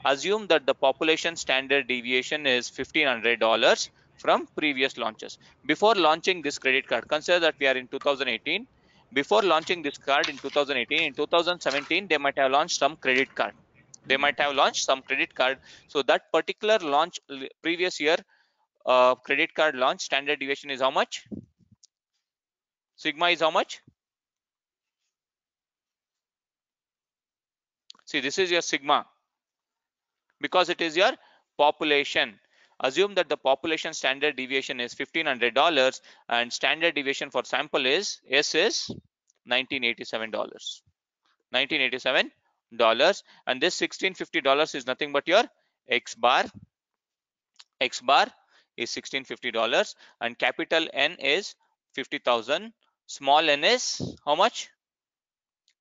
assume that the population standard deviation is $1,500 from previous launches. Before launching this credit card, consider that we are in 2018. Before launching this card in 2018, in 2017, they might have launched some credit card. So that particular launch previous year credit card launch standard deviation is how much? Sigma is how much? See, this is your sigma because it is your population. Assume that the population standard deviation is $1,500 and standard deviation for sample is S is $1987. $1987, and this $1,650 is nothing but your X bar. X bar is $1,650 and capital N is 50,000. Small n is how much?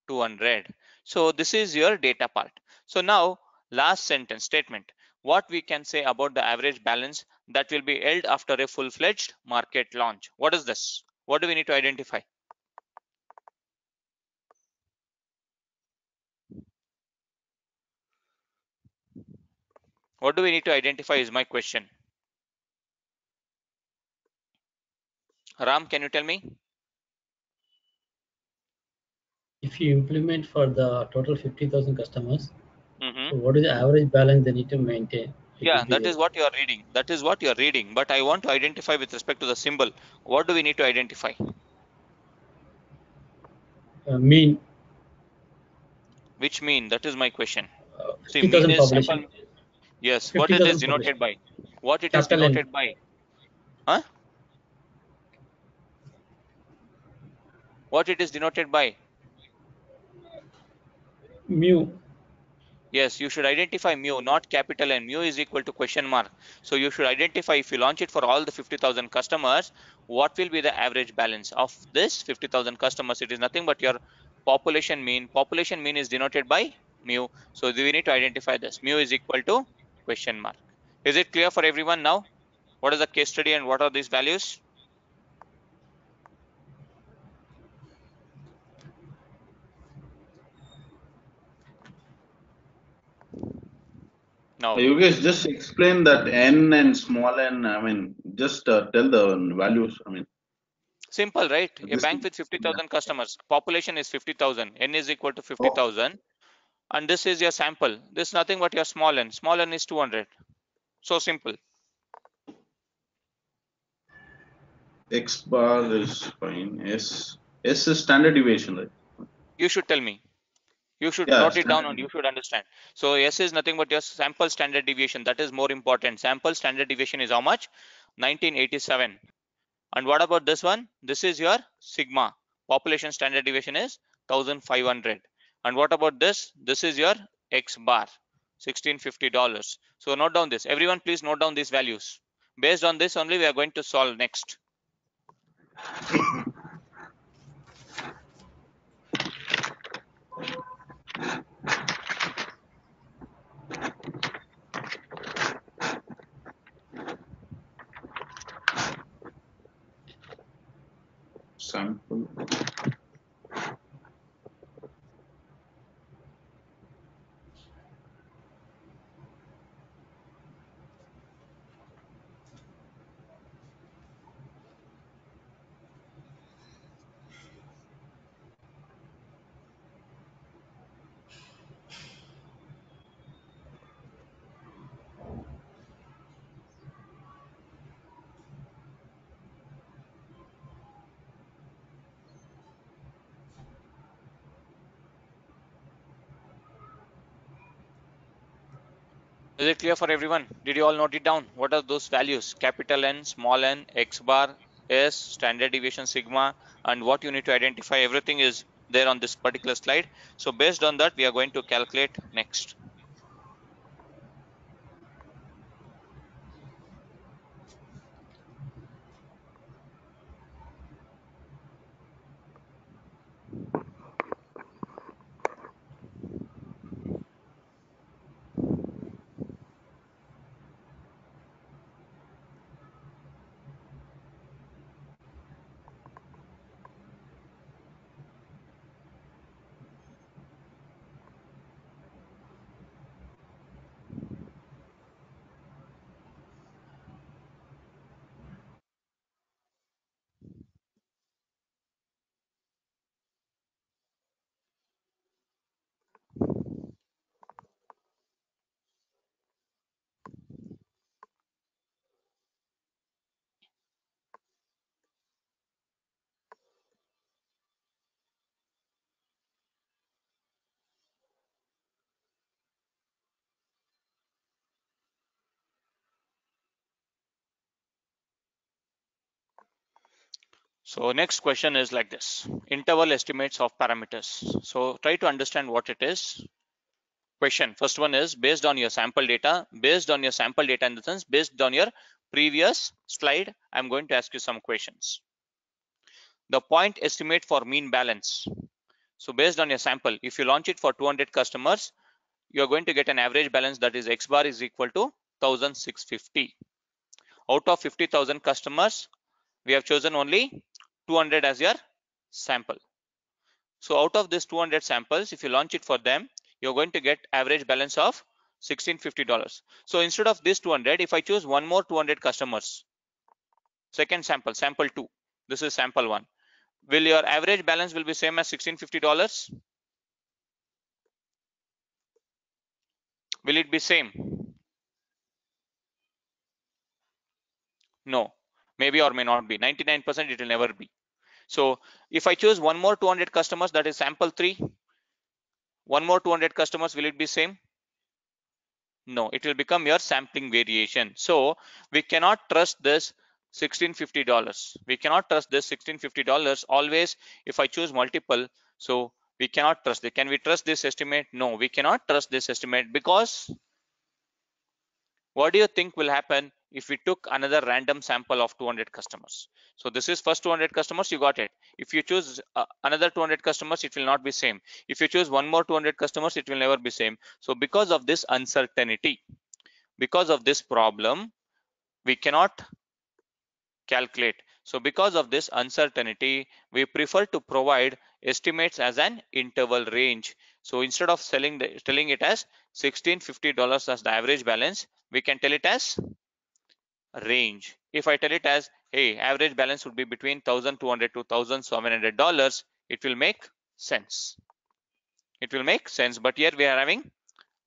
200. So this is your data part. So now last sentence statement. What we can say about the average balance that will be held after a full-fledged market launch? What is this? What do we need to identify? What do we need to identify is my question. Ram, can you tell me? If you implement for the total 50,000 customers, Mm-hmm. so what is the average balance they need to maintain? Yeah, that is what you are reading. That is what you are reading. But I want to identify with respect to the symbol. What do we need to identify? Mean. Which mean? That is my question. See, 50,000 mean is population. sample. Yes. What it is denoted by? What it is Capital N. denoted by? Huh? What it is denoted by? Mu. Yes, you should identify mu, not capital N. Mu is equal to question mark. So you should identify, if you launch it for all the 50,000 customers, what will be the average balance of this 50,000 customers? It is nothing but your population mean. Population mean is denoted by mu. So we need to identify this. Mu is equal to question mark. Is it clear for everyone now? What is the case study and what are these values? Now, You guys just explain that n and small n. I mean, just tell the values. I mean, simple, right? A this. bank with 50,000 customers, population is 50,000, n is equal to 50,000, and this is your sample. This is nothing but your small n. Small n is 200. So simple. X bar is fine. S is standard deviation, right? You should tell me. You should Yeah, note it down standard and you should understand. So S is nothing but your sample standard deviation. That is more important. Sample standard deviation is how much? 1987. And what about this one? This is your sigma. Population standard deviation is 1500. And what about this? This is your X bar, $1650. So note down this. Everyone please note down these values. Based on this only we are going to solve next. sample. Is it clear for everyone? Did you all note it down? What are those values? Capital N, small n, X bar, S, standard deviation, sigma, and what you need to identify. Everything is there on this particular slide. So based on that, we are going to calculate next. So next question is like this: interval estimates of parameters. So try to understand what it is. Question. First one is based on your sample data. Based on your sample data in the sense, based on your previous slide, I'm going to ask you some questions. The point estimate for mean balance. So based on your sample, if you launch it for 200 customers, you're going to get an average balance that is X bar is equal to 1650. Out of 50,000 customers, we have chosen only 200 as your sample. So out of this 200 samples, if you launch it for them, you're going to get average balance of $1650. So instead of this 200, if I choose one more 200 customers, second sample, sample 2, this is sample 1, will your average balance will be same as $1650? Will it be same? No, maybe or may not be. 99% it will never be. So if I choose one more 200 customers, that is sample 3, one more 200 customers, will it be same? No, it will become your sampling variation. So we cannot trust this $1650. We cannot trust this $1650 always if I choose multiple. So we cannot trust it. Can we trust this estimate? No, we cannot trust this estimate because What do you think will happen if we took another random sample of 200 customers? So this is first 200 customers, you got it. If you choose another 200 customers, it will not be same. If you choose one more 200 customers, it will never be same. So because of this uncertainty, because of this problem, we cannot calculate. So because of this uncertainty, we prefer to provide estimates as an interval range. So instead of telling it as $1,650 as the average balance, we can tell it as range. If I tell it as, hey, average balance would be between $1,200 to $1,700, it will make sense. It will make sense, but here we are having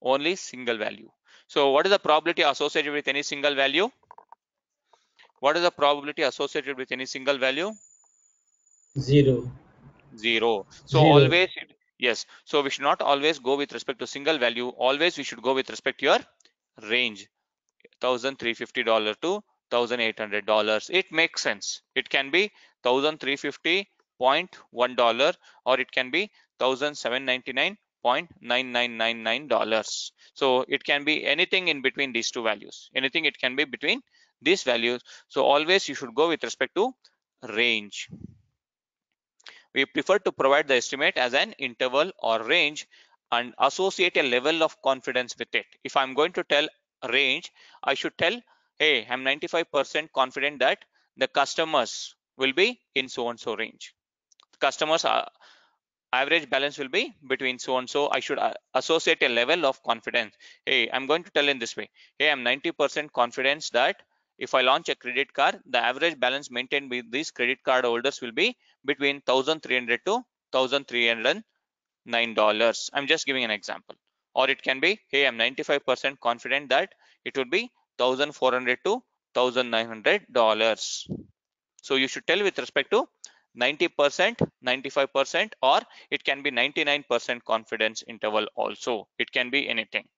only single value. So what is the probability associated with any single value? What is the probability associated with any single value? 0. 0. So 0. always, yes. So we should not always go with respect to single value. Always we should go with respect to your range, $1,350 to $1,800. It makes sense. It can be $1,350.1 or it can be $1,799.9999. So it can be anything in between these two values. Anything it can be between these values. So always you should go with respect to range. We prefer to provide the estimate as an interval or range and associate a level of confidence with it. If I'm going to tell a range, I should tell, hey, I'm 95% confident that the customers will be in so and so range. Customers average balance will be between so and so. I should associate a level of confidence. Hey, I'm going to tell in this way. Hey, I'm 90% confidence that if I launch a credit card, the average balance maintained by these credit card holders will be between $1,300 to $1,309. I'm just giving an example. Or it can be, hey, I'm 95% confident that it would be $1,400 to $1,900. So you should tell with respect to 90%, 95%, or it can be 99% confidence interval also. It can be anything.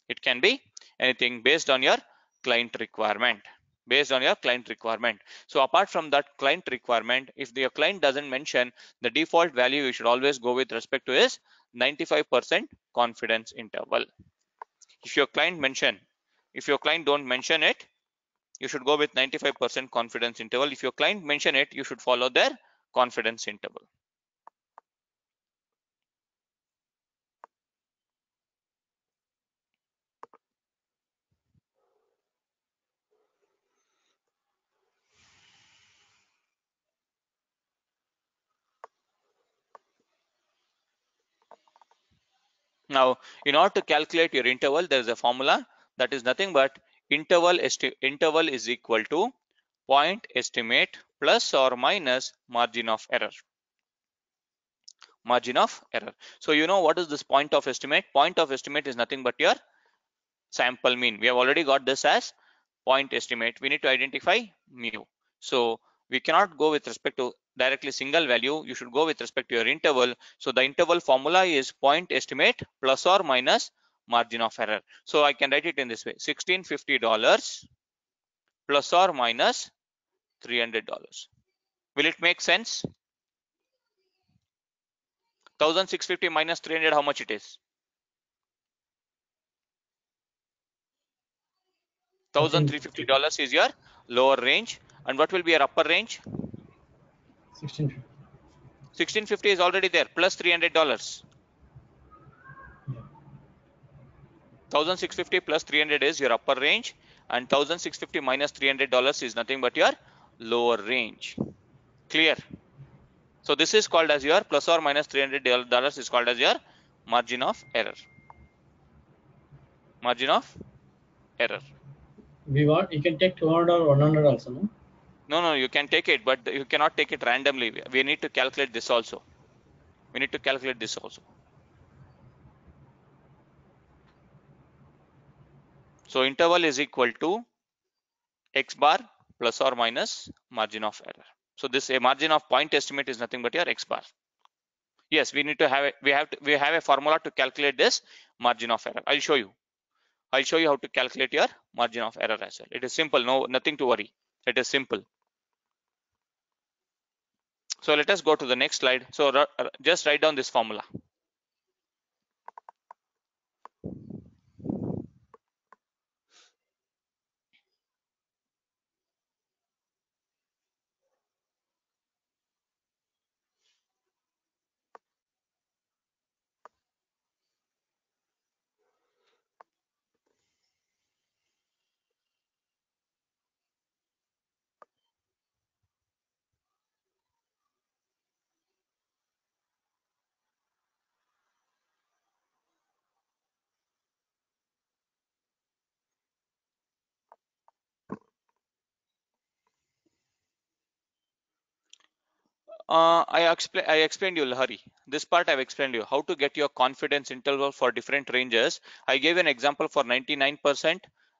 It can be anything based on your client requirement. Based on your client requirement. So apart from that client requirement, if your client doesn't mention, the default value you should always go with respect to is 95% confidence interval. If your client don't mention it, you should go with 95% confidence interval. If your client mention it, you should follow their confidence interval. Now, in order to calculate your interval, there is a formula that is nothing but interval is equal to point estimate plus or minus margin of error. Margin of error. So you know what is this point of estimate? Point of estimate is nothing but your sample mean. We have already got this as point estimate. We need to identify mu. So we cannot go with respect to directly single value. You should go with respect to your interval. So the interval formula is point estimate plus or minus margin of error. So I can write it in this way: $1,650 plus or minus $300. Will it make sense? 1,650 minus 300, how much it is? $1,350 is your lower range. And what will be your upper range? 1650. 1,650 is already there, plus $300. 1,650 plus 300 is your upper range, and 1,650 minus $300 is nothing but your lower range. Clear? So this is called as your plus or minus $300 is called as your margin of error. Margin of error. You can take 200 or 100 also, no? No, you can take it, but you cannot take it randomly. We need to calculate this also. We need to calculate this also. So interval is equal to X bar plus or minus margin of error. So this a margin of point estimate is nothing but your X bar. Yes, we need to have we have a formula to calculate this margin of error. I'll show you how to calculate your margin of error as well. It is simple, nothing to worry. It is simple. So let us go to the next slide. So just write down this formula. I explained you, Lahari. This part I've explained you how to get your confidence interval for different ranges. I gave an example for 99%,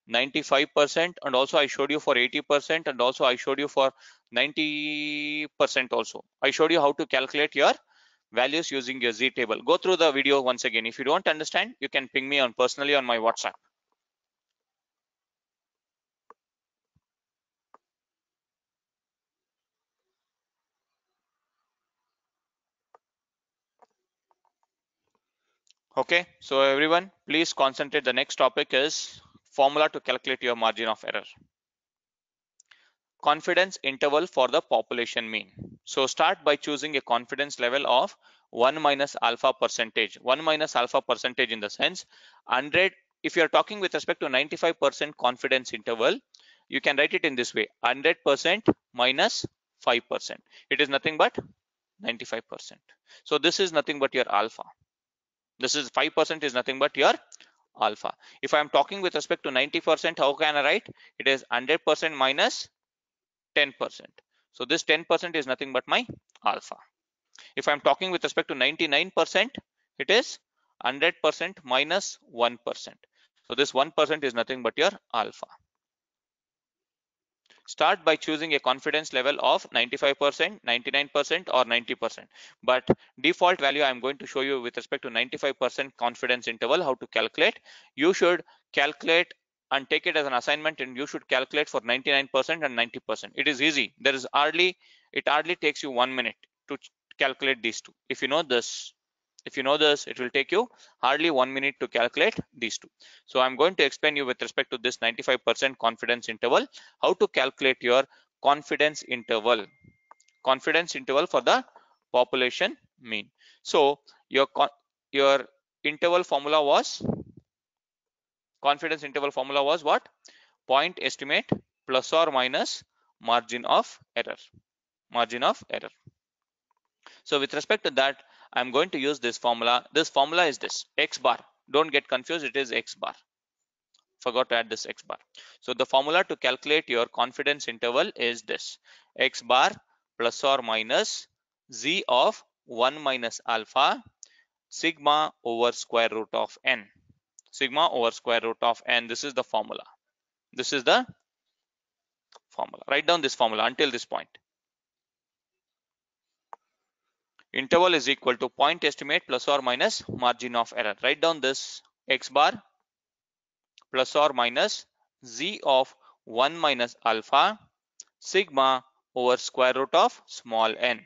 95%, and also I showed you for 80%, and also I showed you for 90% also. I showed you how to calculate your values using your Z table. Go through the video once again. If you don't understand, you can ping me on personally on my WhatsApp. Okay, so everyone, please concentrate. The next topic is formula to calculate your margin of error. Confidence interval for the population mean. So start by choosing a confidence level of 1 minus alpha percentage. 1 minus alpha percentage in the sense 100. If you are talking with respect to 95% confidence interval, you can write it in this way: 100% minus 5%. It is nothing but 95%. So this is nothing but your alpha. This is 5% is nothing but your alpha. If I am talking with respect to 90%, how can I write? It is 100% minus 10%. So this 10% is nothing but my alpha. If I'm talking with respect to 99%, it is 100% minus 1%. So this 1% is nothing but your alpha. Start by choosing a confidence level of 95%, 99% or 90%. But default value I'm going to show you with respect to 95% confidence interval how to calculate. You should calculate and take it as an assignment, and you should calculate for 99% and 90%. It is easy. It hardly takes you 1 minute to calculate these two. If you know this, it will take you hardly 1 minute to calculate these two. So I'm going to explain you with respect to this 95% confidence interval, how to calculate your confidence interval for the population mean. So your interval formula was, confidence interval formula was what? Point estimate plus or minus margin of error. So with respect to that, I'm going to use this formula. This formula is this X bar. Don't get confused. It is X bar. Forgot to add this X bar. So the formula to calculate your confidence interval is this: X bar plus or minus Z of 1 minus alpha sigma over square root of n. Sigma over square root of n. This is the formula. Write down this formula until this point. Interval is equal to point estimate plus or minus margin of error. Write down this X bar plus or minus Z of 1 minus alpha sigma over square root of small n.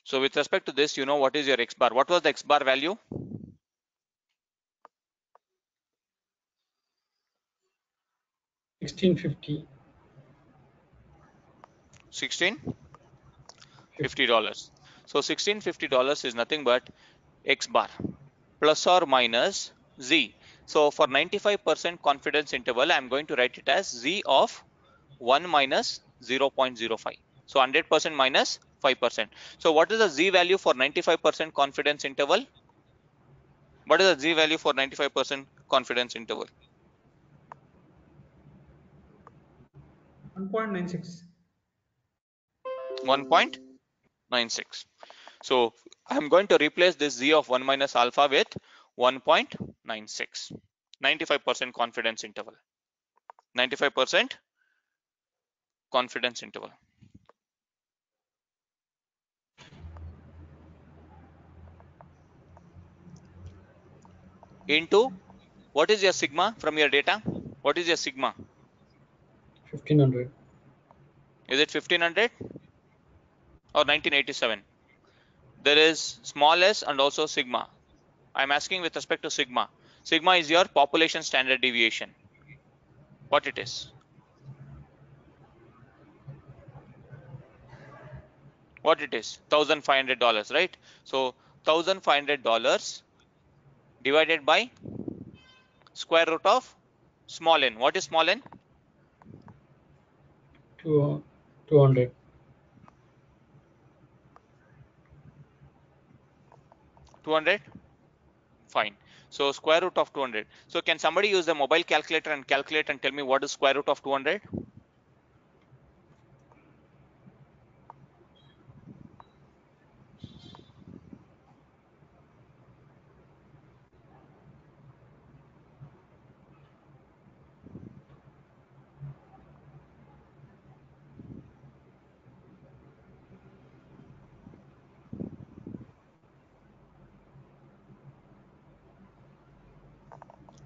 So with respect to this, you know what is your X bar. What was the X bar value? 1650. $1650. So $1650 is nothing but X bar plus or minus Z. So for 95% confidence interval, I'm going to write it as Z of 1 minus 0.05. So 100% minus 5%. So what is the Z value for 95% confidence interval? What is the Z value for 95% confidence interval? 1.96. 1.96. So I'm going to replace this z of 1 minus alpha with 1.96. 95% confidence interval. 95% confidence interval. Into what is your sigma from your data? What is your sigma? 1500. Is it 1500 or 1987? There is small s and also sigma. I'm asking with respect to sigma. Sigma is your population standard deviation. What it is? What it is? $1,500, right? So $1,500 divided by square root of small n. What is small n? 200. 200. Fine. So square root of 200. So can somebody use the mobile calculator and calculate and tell me what is square root of 200?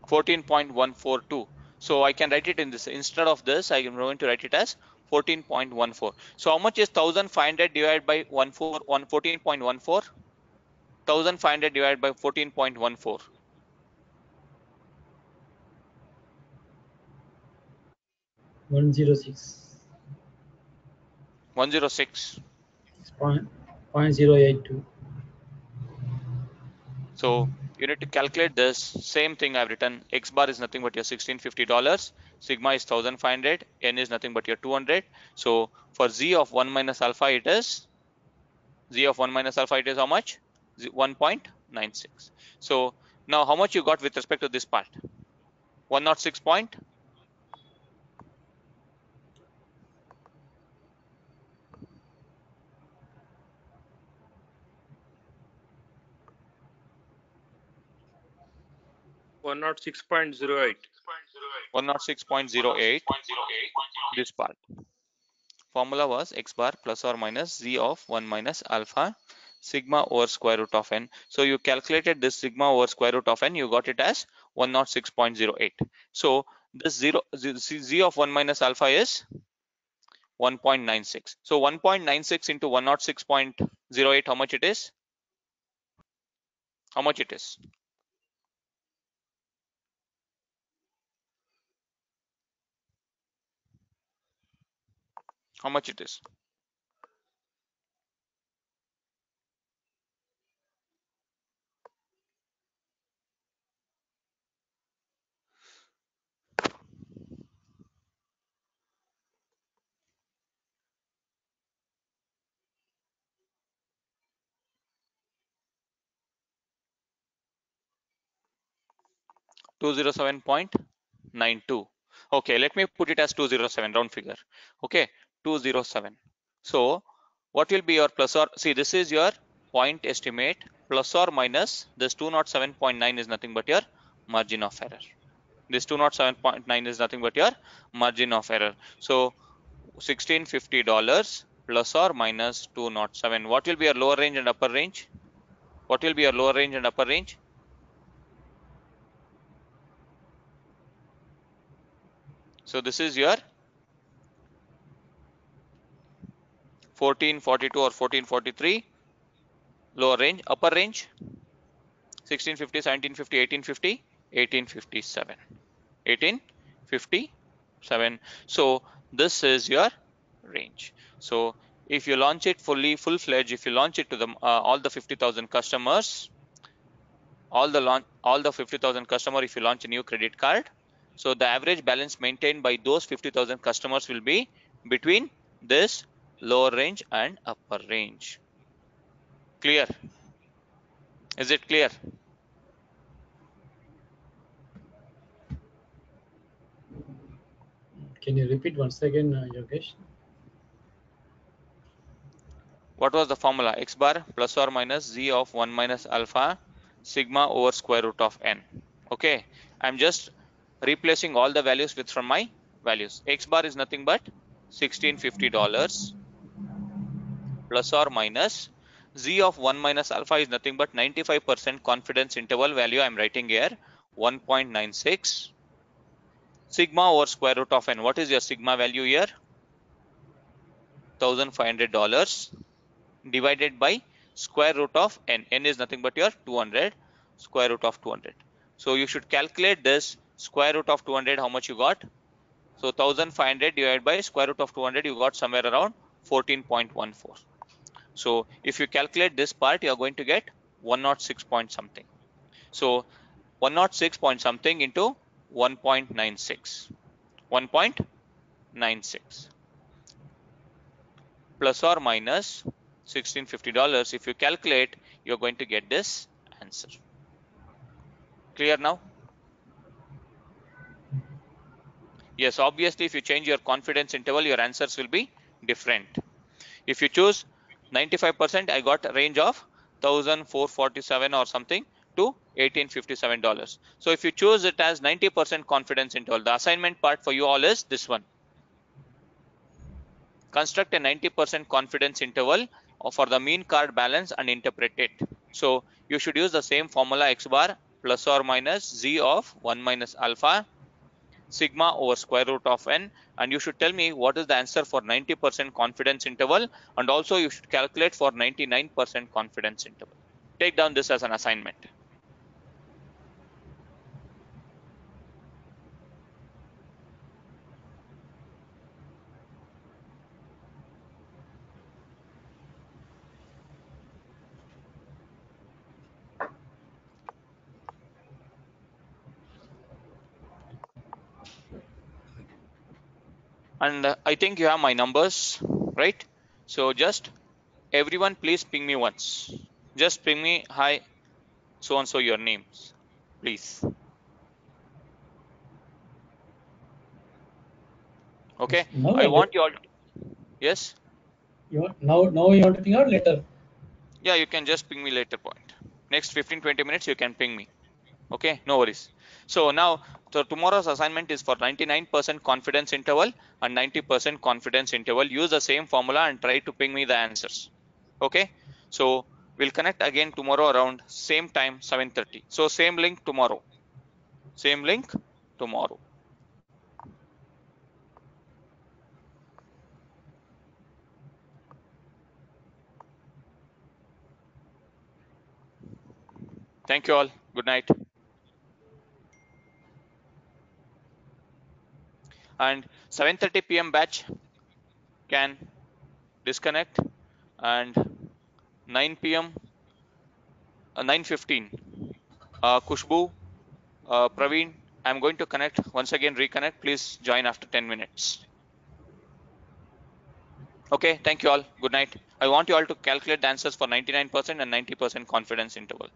$14.142. So I can write it in this. Instead of this, I am going to write it as 14.14. So how much is 1500 divided by 14.14? 1500 divided by 14.14. 106. 106. 0.082. So you need to calculate this. Same thing I've written. X bar is nothing but your $1,650. Sigma is 1500. N is nothing but your 200. So for z of 1 minus alpha, it is z of 1 minus alpha. It is how much? 1.96. So now how much you got with respect to this part? 106 point. One not 6.08. 106.08. This part. Formula was x bar plus or minus z of 1 minus alpha sigma over square root of n. So you calculated this sigma over square root of n, you got it as 106.08. So this z of 1 minus alpha is 1.96. So 1.96 into 106.08, how much it is? How much it is? How much it is? $207.92. Okay, let me put it as 207, round figure. Okay, 207. So what will be your plus or, see, this is your point estimate plus or minus this 207.9 is nothing but your margin of error. This 207.9 is nothing but your margin of error. So $1,650 plus or minus 207. What will be your lower range and upper range? What will be your lower range and upper range? So this is your 1442 or 1443 lower range. Upper range 1650, 1750, 1850, 1857, 1857. So this is your range. So if you launch it full-fledged, if you launch it to the all the 50,000 customers, all the 50,000 customer, if you launch a new credit card, so the average balance maintained by those 50,000 customers will be between this lower range and upper range. Clear? Is it clear? Can you repeat once again, Yogesh? What was the formula? X bar plus or minus z of 1 minus alpha sigma over square root of n. Okay, I'm just replacing all the values with from my values. X bar is nothing but $1650 plus or minus z of 1 minus alpha is nothing but 95% confidence interval value I'm writing here 1.96 sigma over square root of n. What is your sigma value here? $1,500 divided by square root of n. N is nothing but your 200, square root of 200. So you should calculate this square root of 200, how much you got? So 1500 divided by square root of 200, you got somewhere around 14.14. So if you calculate this part, you are going to get 106 point something. So 106 point something into 1.96. 1.96 plus or minus $1650. If you calculate, you're going to get this answer. Clear now? Yes, obviously, if you change your confidence interval, your answers will be different. If you choose 95%, I got a range of $1,447 or something to $1,857. So if you choose it as 90% confidence interval, the assignment part for you all is this one. Construct a 90% confidence interval for the mean card balance and interpret it. So you should use the same formula X bar plus or minus z of 1 minus alpha sigma over square root of n, and you should tell me what is the answer for 90% confidence interval, and also you should calculate for 99% confidence interval. Take down this as an assignment. And I think you have my numbers, right? So just everyone please ping me once. Just ping me, hi, so and so your names, please. Okay, Now I want you all to, yes? now you want to ping out later? Yeah, you can just ping me later point. Next 15-20 minutes you can ping me. Okay, no worries. So now, so tomorrow's assignment is for 99% confidence interval and 90% confidence interval. Use the same formula and try to ping me the answers. Okay, so we'll connect again tomorrow around same time, 7:30. So same link tomorrow. Same link tomorrow. Thank you all. Good night. And 7:30 p.m. batch can disconnect, and 9 p.m. 9:15 Kushbu, Praveen, I'm going to connect once again, reconnect. Please join after 10 minutes. Okay, thank you all. Good night. I want you all to calculate the answers for 99% and 90% confidence interval.